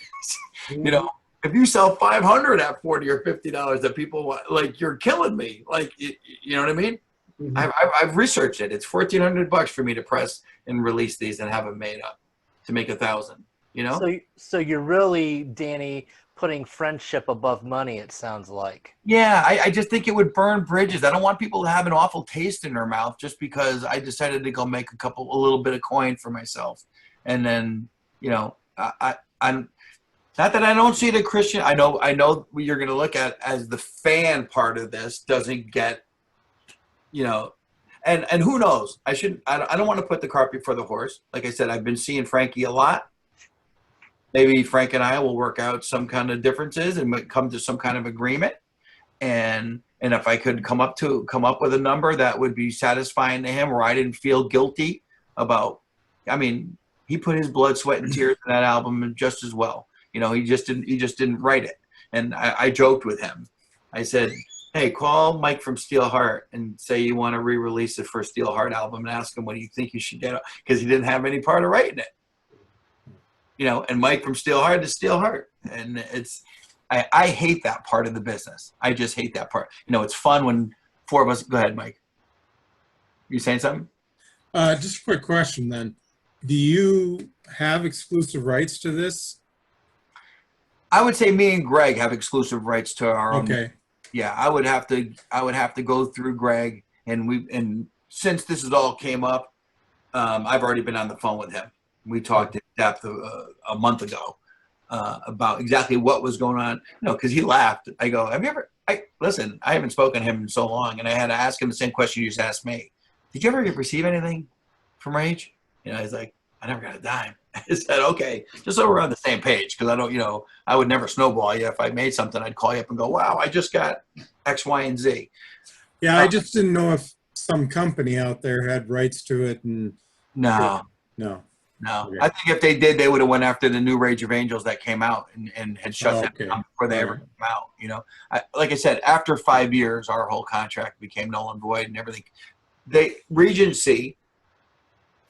Speaker 2: You know, if you sell 500 at $40 or $50 that people want, like, you're killing me. Like, you know what I mean? Mm-hmm. I've researched it. It's $1,400 for me to press and release these and have them made up to make 1,000. You know. So
Speaker 4: you're really, Danny, putting friendship above money. It sounds like.
Speaker 2: Yeah, I just think it would burn bridges. I don't want people to have an awful taste in their mouth just because I decided to go make a little bit of coin for myself, and then you know I'm. Not that I don't see the Christian. I know what you're going to look at as the fan part of this doesn't get. You know, and who knows? I don't want to put the cart before the horse. Like I said, I've been seeing Frankie a lot. Maybe Frank and I will work out some kind of differences and come to some kind of agreement. And if I could come up with a number that would be satisfying to him, where I didn't feel guilty about. I mean, he put his blood, sweat, and tears in that album just as well. You know, he just didn't write it. And I joked with him. I said, hey, call Mike from Steelheart and say you want to re-release the first Steelheart album and ask him what do you think you should get, because he didn't have any part of writing it. You know, and Mike from Steelheart is Steelheart. And I hate that part of the business. I just hate that part. You know, it's fun when 4 of us, go ahead, Mike. You saying something?
Speaker 3: Just a quick question then. Do you have exclusive rights to this?
Speaker 2: I would say me and Greg have exclusive rights to our own.
Speaker 3: Okay.
Speaker 2: Yeah, I would have to go through Greg, and since this is all came up, I've already been on the phone with him. We talked in depth a month ago about exactly what was going on. Because he laughed. I go, have you ever? Listen, I haven't spoken to him in so long, and I had to ask him the same question you just asked me. Did you ever receive anything from Rage? He's like, I never got a dime. I said, okay, just so we're on the same page, because I don't, I would never snowball you. If I made something, I'd call you up and go, wow, I just got X, Y, and Z.
Speaker 3: Yeah, I just didn't know if some company out there had rights to it. And
Speaker 2: No.
Speaker 3: Okay.
Speaker 2: I think if they did, they would have went after the new Rage of Angels that came out and had shut that down before they ever came out. Like I said, after 5 years, our whole contract became null and void and everything. Regency,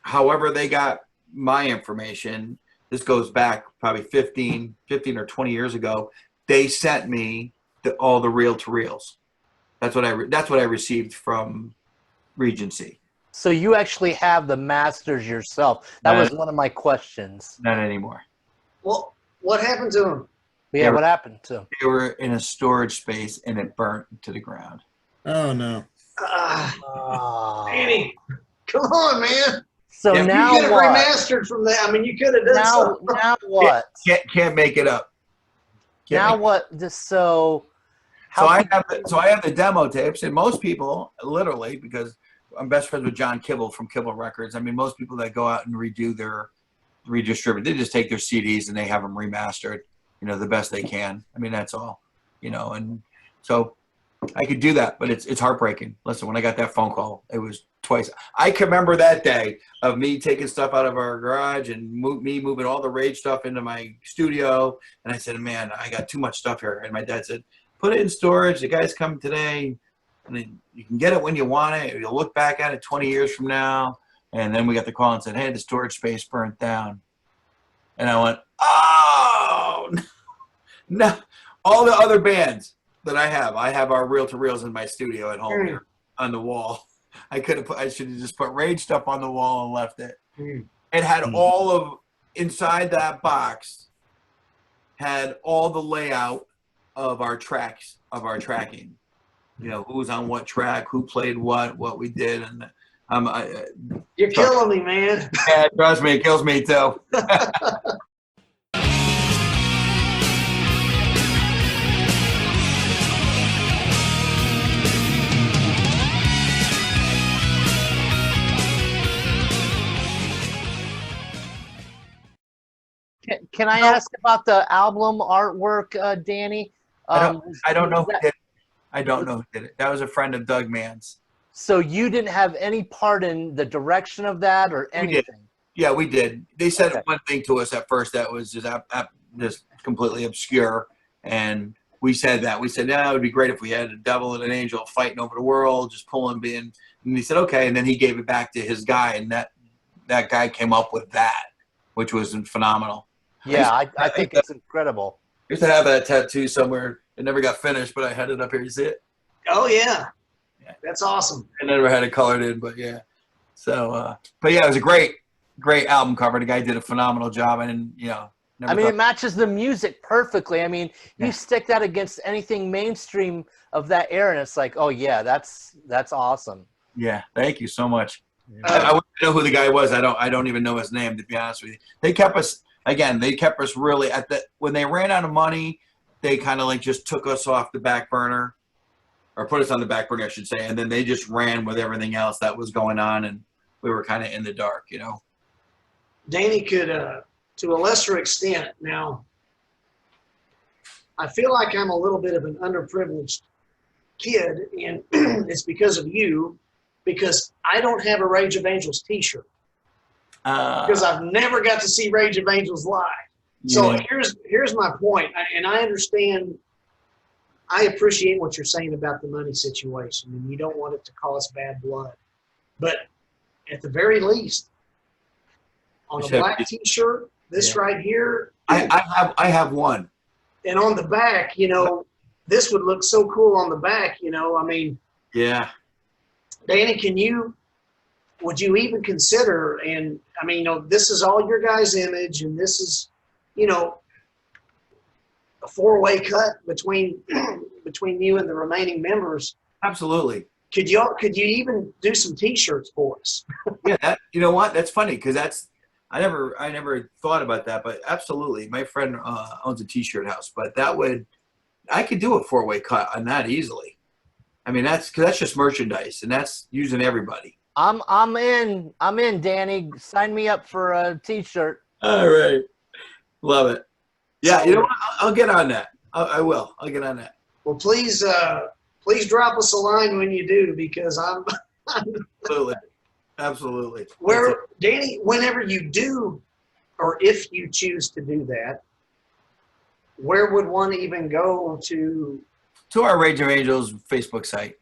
Speaker 2: however they got my information, this goes back probably 15 or 20 years ago, they sent me all the reel-to-reels. That's what I received from Regency.
Speaker 4: So you actually have the masters yourself. That was one of my questions.
Speaker 2: Not anymore.
Speaker 1: Well, what happened to them?
Speaker 4: Yeah, what happened to them?
Speaker 2: They were in a storage space and it burnt to the ground.
Speaker 3: Oh, no.
Speaker 1: Danny, come on, man.
Speaker 4: So now
Speaker 1: you could have
Speaker 4: what?
Speaker 1: remastered from that. I mean, you could have done something.
Speaker 4: Now what?
Speaker 2: Can't make it up.
Speaker 4: What? So
Speaker 2: I have the demo tapes, and most people, literally, because I'm best friends with John Kibble from Kibble Records. I mean, most people that go out and redistribute, they just take their CDs and they have them remastered, the best they can. I mean, that's all, and so I could do that, but it's heartbreaking. Listen, when I got that phone call, it was twice. I can remember that day of me taking stuff out of our garage and me moving all the Rage stuff into my studio. And I said, man, I got too much stuff here. And my dad said, put it in storage. The guy's coming today. And then you can get it when you want it. You'll look back at it 20 years from now. And then we got the call and said, hey, the storage space burnt down. And I went, oh, no. All the other bands that I have our reel-to-reels in my studio at home here on the wall. I should have just put Rage stuff on the wall and left it. It had all of, inside that box, had all the layout of our tracks, of our tracking. Who's on what track, who played what we did. And
Speaker 1: you're killing me, man.
Speaker 2: Yeah, trust me, it kills me too.
Speaker 4: Can I ask about the album artwork, Danny?
Speaker 2: I don't know who did it. I don't know who did it. That was a friend of Doug Mann's.
Speaker 4: So you didn't have any part in the direction of that or anything?
Speaker 2: Yeah, we did. They said one thing to us at first that was just completely obscure, and we said that. We said, it would be great if we had a devil and an angel fighting over the world, just pulling being. And he said, okay, and then he gave it back to his guy, and that guy came up with that, which was phenomenal.
Speaker 4: Yeah, I think it's incredible.
Speaker 2: I used to have that tattoo somewhere. It never got finished, but I had it up here. You see it?
Speaker 1: Oh, yeah. That's awesome.
Speaker 2: I never had it colored in, but yeah. So, but yeah, it was a great album cover. The guy did a phenomenal job. And,
Speaker 4: it matches the music perfectly. I mean, you stick that against anything mainstream of that era, and it's like, oh, yeah, that's awesome.
Speaker 2: Yeah, thank you so much. I wouldn't know who the guy was. I don't even know his name, to be honest with you. They kept us really when they ran out of money, they kind of like just took us off the back burner, or put us on the back burner, I should say. And then they just ran with everything else that was going on. And we were kind of in the dark,
Speaker 1: Danny could, to a lesser extent. Now, I feel like I'm a little bit of an underprivileged kid, and it's because of you, because I don't have a Rage of Angels t-shirt. Because I've never got to see Rage of Angels live. So here's my point, and I understand, I appreciate what you're saying about the money situation, and you don't want it to cause bad blood. But at the very least, on a black t-shirt, this right here.
Speaker 2: I have one.
Speaker 1: And on the back, this would look so cool on the back, I mean.
Speaker 2: Yeah.
Speaker 1: Danny, can you would you even consider, and I mean, this is all your guys' image, and this is, a four-way cut between between you and the remaining members.
Speaker 2: Absolutely.
Speaker 1: Could you even do some T-shirts for us?
Speaker 2: Yeah, you know what? That's funny because I never thought about that, but absolutely. My friend owns a T-shirt house, but I could do a four-way cut on that easily. I mean, that's just merchandise, and that's using everybody.
Speaker 4: I'm in, Danny. Sign me up for a T-shirt.
Speaker 2: All right, love it. Yeah, you know what? I'll get on that. I will. I'll get on that.
Speaker 1: Well, please drop us a line when you do, because I'm
Speaker 2: Absolutely.
Speaker 1: Where, Danny, whenever you do, or if you choose to do that, where would one even go to?
Speaker 2: To our Rage of Angels Facebook site.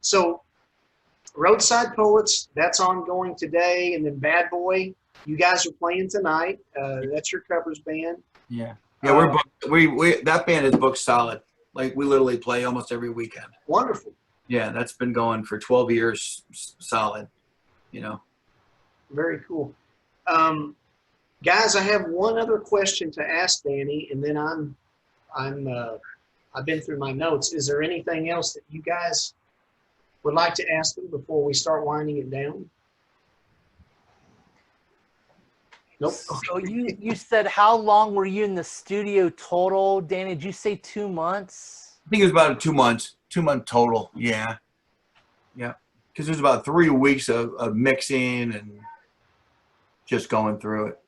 Speaker 1: So, Roadside Poets, that's ongoing today, and then Bad Boy, you guys are playing tonight. That's your covers band.
Speaker 2: Yeah, we're booked. We that band is booked solid. Like, we literally play almost every weekend.
Speaker 1: Wonderful.
Speaker 2: Yeah, that's been going for 12 years solid.
Speaker 1: Very cool. Guys, I have one other question to ask Danny, and then I've been through my notes. Is there anything else that you guys would like to ask him before we start winding it down? Nope.
Speaker 4: So you said, how long were you in the studio total, Danny? Did you say 2 months?
Speaker 2: I think it was about 2 months, 2 month total. Yeah. Because it was about 3 weeks of mixing and just going through it.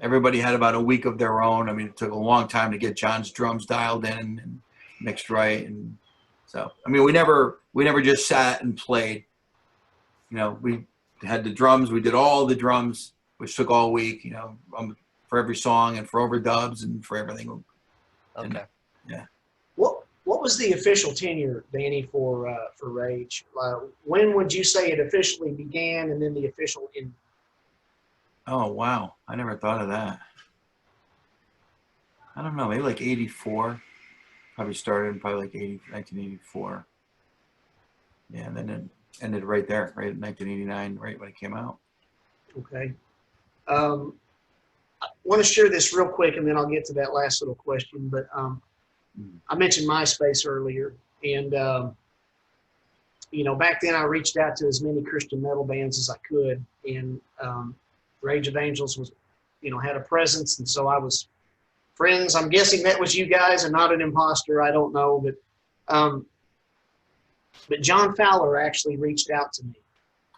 Speaker 2: Everybody had about a week of their own. I mean, it took a long time to get John's drums dialed in and mixed right. And so, I mean, we never just sat and played. We had the drums. We did all the drums, which took all week, for every song and for overdubs and for everything.
Speaker 4: Okay.
Speaker 2: Yeah.
Speaker 1: What was the official tenure, Danny, for Rage? When would you say it officially began and then the official end?
Speaker 2: Oh, wow. I never thought of that. I don't know. Maybe like 84. Probably started in probably like 1984. Yeah, and then it ended right there, right in 1989, right when it came out.
Speaker 1: Okay. I want to share this real quick, and then I'll get to that last little question. But I mentioned MySpace earlier, and back then I reached out to as many Christian metal bands as I could, and Rage of Angels was, had a presence, and so I was friends. I'm guessing that was you guys, and not an imposter. I don't know, but John Fowler actually reached out to me.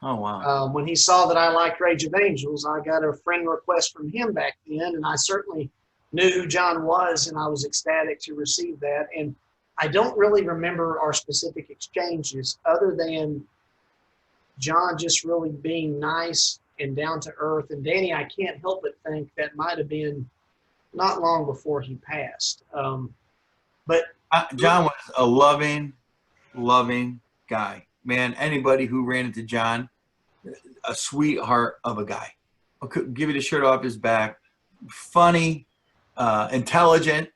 Speaker 2: Oh, wow.
Speaker 1: When he saw that I liked Rage of Angels, I got a friend request from him back then, and I certainly knew who John was, and I was ecstatic to receive that. And I don't really remember our specific exchanges other than John just really being nice and down to earth. And Danny, I can't help but think that might have been not long before he passed. But
Speaker 2: John was a loving guy. Man, anybody who ran into John, a sweetheart of a guy. I'll give you the shirt off his back. Funny, intelligent,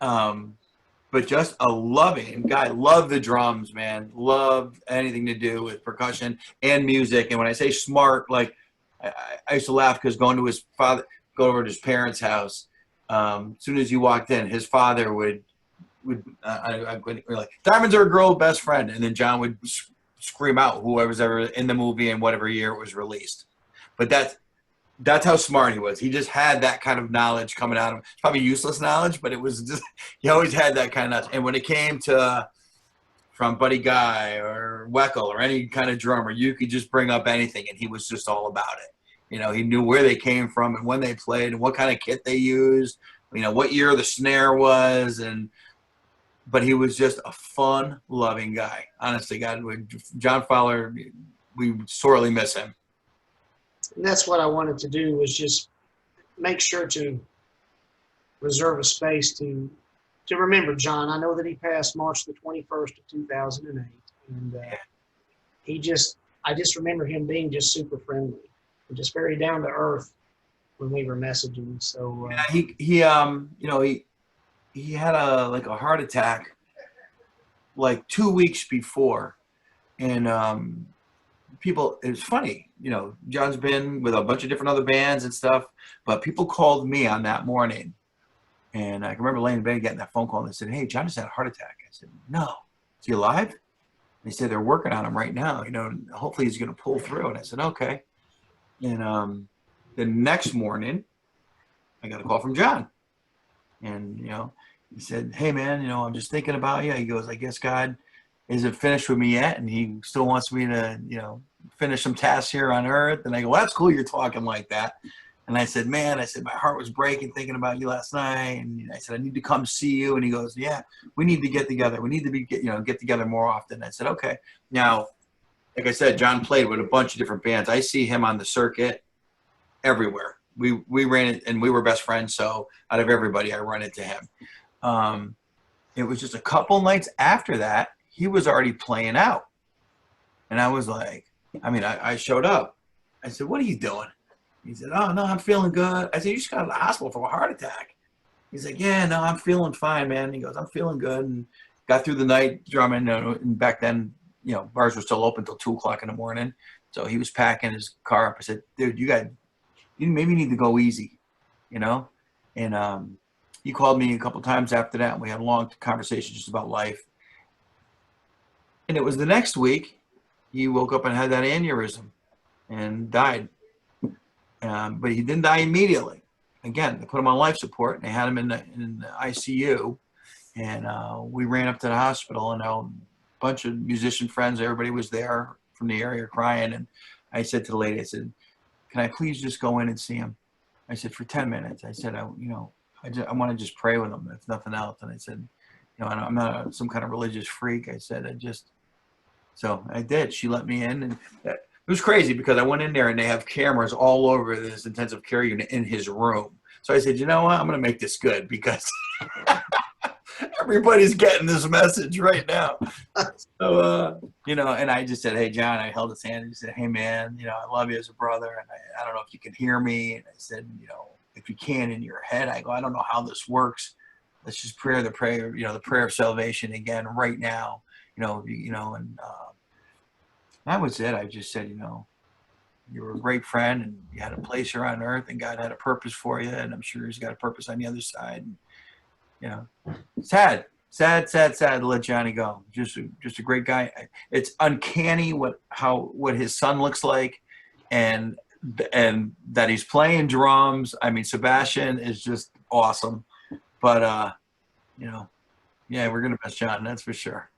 Speaker 2: but just a loving guy. Loved the drums, man. Loved anything to do with percussion and music. And when I say smart, like I used to laugh because go over to his parents' house. As soon as you walked in, his father would like, diamonds are a girl's best friend, and then John would scream out whoever's ever in the movie and whatever year it was released. But that's how smart he was. He just had that kind of knowledge coming out of him. It's probably useless knowledge, but it was just, he always had that kind of knowledge. And when it came to from Buddy Guy or Weckl or any kind of drummer, you could just bring up anything and he was just all about it. He knew where they came from and when they played and what kind of kit they used, what year the snare was, but he was just a fun, loving guy. Honestly, God, John Fowler, we sorely miss him.
Speaker 1: And that's what I wanted to do, was just make sure to reserve a space to remember John. I know that he passed March the 21st of 2008, and I just remember him being just super friendly and just very down to earth when we were messaging. So
Speaker 2: Yeah, he had a heart attack like 2 weeks before, and people, it was funny, John's been with a bunch of different other bands and stuff, but people called me on that morning, and I can remember laying in bed getting that phone call, and they said, "Hey, John just had a heart attack." I said, "No, is he alive?" They said they're working on him right now, hopefully he's going to pull through. And I said, okay. And the next morning I got a call from John, and he said, "Hey man, I'm just thinking about you." He goes, "I guess God isn't finished with me yet, and he still wants me to, finish some tasks here on earth." And I go, "Well, that's cool you're talking like that." And I said, "Man," I said, "my heart was breaking thinking about you last night." And I said, "I need to come see you." And he goes, "Yeah, we need to get together. We need to get together more often." I said, "Okay." Now, like I said, John played with a bunch of different bands. I see him on the circuit everywhere. We ran it, and we were best friends. So out of everybody, I run into him. It was just a couple nights after that, he was already playing out. And I was like, I showed up. I said, "What are you doing?" He said, "Oh, no, I'm feeling good." I said, "You just got out of the hospital from a heart attack." He's like, "Yeah, no, I'm feeling fine, man." He goes, "I'm feeling good." And got through the night drumming. And back then, bars were still open till 2:00 in the morning. So he was packing his car up. I said, "Dude, you maybe need to go easy, And he called me a couple times after that, and we had a long conversation just about life. And it was the next week, he woke up and had that aneurysm and died. But he didn't die immediately. Again, they put him on life support, and they had him in the ICU. And we ran up to the hospital, and a bunch of musician friends, everybody was there from the area crying. And I said to the lady, I said, "Can I please just go in and see him?" I said, "For 10 minutes. I said, I want to just pray with him, if nothing else." And I said, "I'm not some kind of religious freak." I said, so I did. She let me in, and it was crazy because I went in there and they have cameras all over this intensive care unit in his room. So I said, "You know what? I'm going to make this good because everybody's getting this message right now." So, and I just said, "Hey, John," I held his hand and he said, "Hey, man, I love you as a brother. And I don't know if you can hear me." And I said, "If you can in your head," I go, "I don't know how this works. Let's just pray the prayer, the prayer of salvation again right now, and that was it. I just said, you were a great friend, and you had a place here on earth, and God had a purpose for you, and I'm sure he's got a purpose on the other side." And, sad to let Johnny go. Just a great guy. It's uncanny what his son looks like, and that he's playing drums. Sebastian is just awesome. But yeah, we're gonna miss John, that's for sure.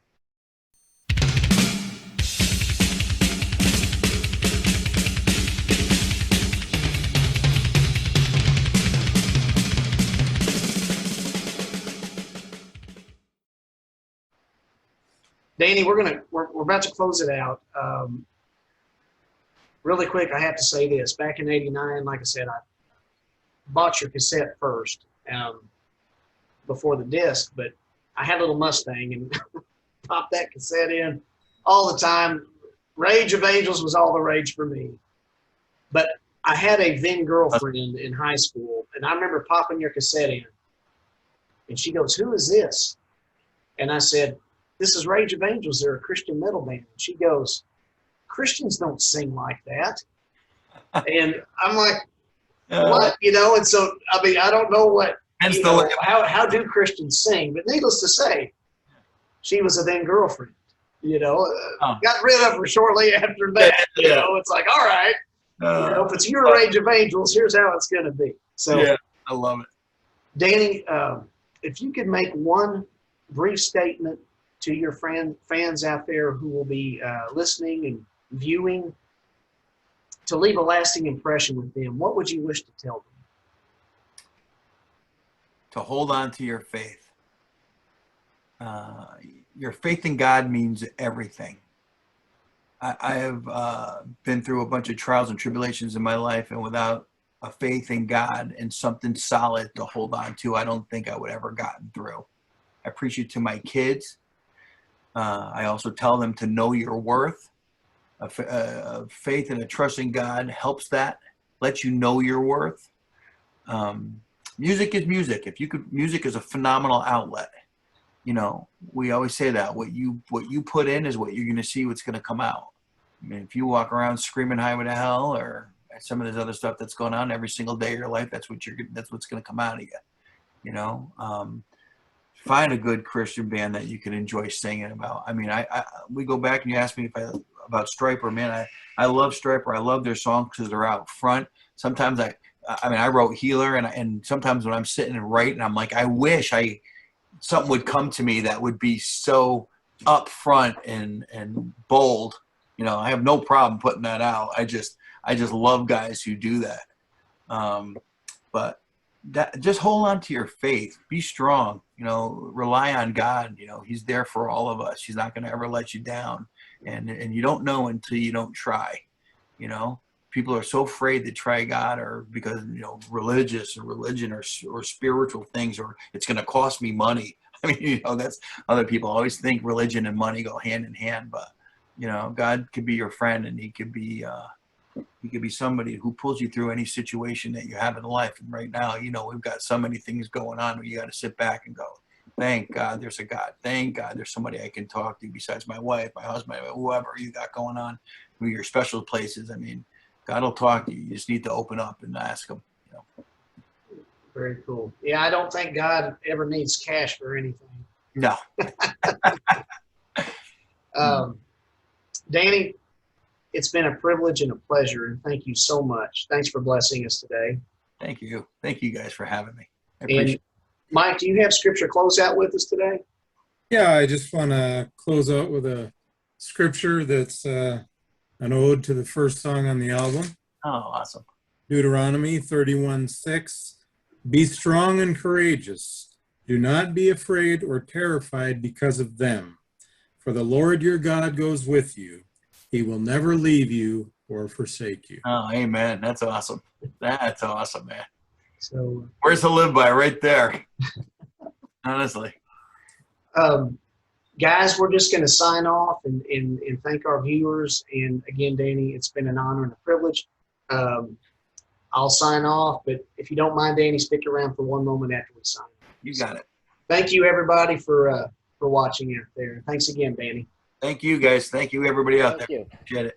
Speaker 1: Danny, we're about to close it out. Really quick, I have to say this. Back in '89, like I said, I bought your cassette first before the disc, but I had a little Mustang and popped that cassette in all the time. Rage of Angels was all the rage for me. But I had a then girlfriend in high school, and I remember popping your cassette in, and she goes, "Who is this?" And I said, "This is Rage of Angels. They're a Christian metal band." And she goes, "Christians don't sing like that." And I'm like, what? And so, I don't know what, how do Christians sing? But needless to say, she was a then girlfriend, got rid of her shortly after that. It's like, all right, if it's your Rage of Angels, here's how it's going to be. So
Speaker 2: yeah, I love it.
Speaker 1: Danny, if you could make one brief statement to your fans out there who will be listening and viewing, to leave a lasting impression with them, what would you wish to tell them?
Speaker 2: To hold on to your faith. Your faith in God means everything. I have been through a bunch of trials and tribulations in my life, and without a faith in God and something solid to hold on to, I don't think I would ever gotten through. I preach it to my kids. I also tell them to know your worth. A faith and a trust in God helps that, lets you know your worth. Music is music. Music is a phenomenal outlet. You know, we always say that what you put in is what you're going to see, what's going to come out. I mean, if you walk around screaming highway to hell or some of this other stuff that's going on every single day of your life, that's what's going to come out of you. You know, find a good Christian band that you can enjoy singing about. I mean, we go back and you ask me about Stryper, man. I love Stryper. I love their songs because they're out front. Sometimes I wrote Healer, and sometimes when I'm sitting and writing, I'm like, I wish something would come to me that would be so upfront and bold. You know, I have no problem putting that out. I just love guys who do that. But just hold on to your faith. Be strong. You know, rely on God. You know, He's there for all of us. He's not going to ever let you down. And you don't know until you don't try. You know, people are so afraid to try God, or because, you know, religion or spiritual things, or it's going to cost me money. I mean, you know, that's other people always think religion and money go hand in hand, but you know, God could be your friend, and He could be somebody who pulls you through any situation that you have in life. And right now, you know, we've got so many things going on where you got to sit back and go, thank God there's a God. Thank God there's somebody I can talk to besides my wife, my husband, whoever you got going on, who your special places. I mean, God will talk to you. You just need to open up and ask Him. You know.
Speaker 1: Very cool. Yeah, I don't think God ever needs cash for anything.
Speaker 2: No.
Speaker 1: Danny, it's been a privilege and a pleasure, and thank you so much. Thanks for blessing us today.
Speaker 2: Thank you. Thank you guys for having me. I
Speaker 1: And
Speaker 2: appreciate it.
Speaker 1: Mike, do you have scripture closeout with us today?
Speaker 3: Yeah, I just want to close out with a scripture that's an ode to the first song on the album.
Speaker 2: Oh, awesome.
Speaker 3: Deuteronomy 31:6. Be strong and courageous. Do not be afraid or terrified because of them. For the Lord your God goes with you. He will never leave you or forsake you.
Speaker 2: Oh, amen. That's awesome. That's awesome, man.
Speaker 1: So,
Speaker 2: Where's to live by? Right there. Honestly.
Speaker 1: guys, we're just going to sign off and thank our viewers. And again, Danny, it's been an honor and a privilege. I'll sign off, but if you don't mind, Danny, stick around for one moment after we sign.
Speaker 2: You got it.
Speaker 1: Thank you, everybody, for watching out there. Thanks again, Danny.
Speaker 2: Thank you, guys. Thank you, everybody out
Speaker 4: Thank
Speaker 2: there.
Speaker 4: you.
Speaker 2: Appreciate it.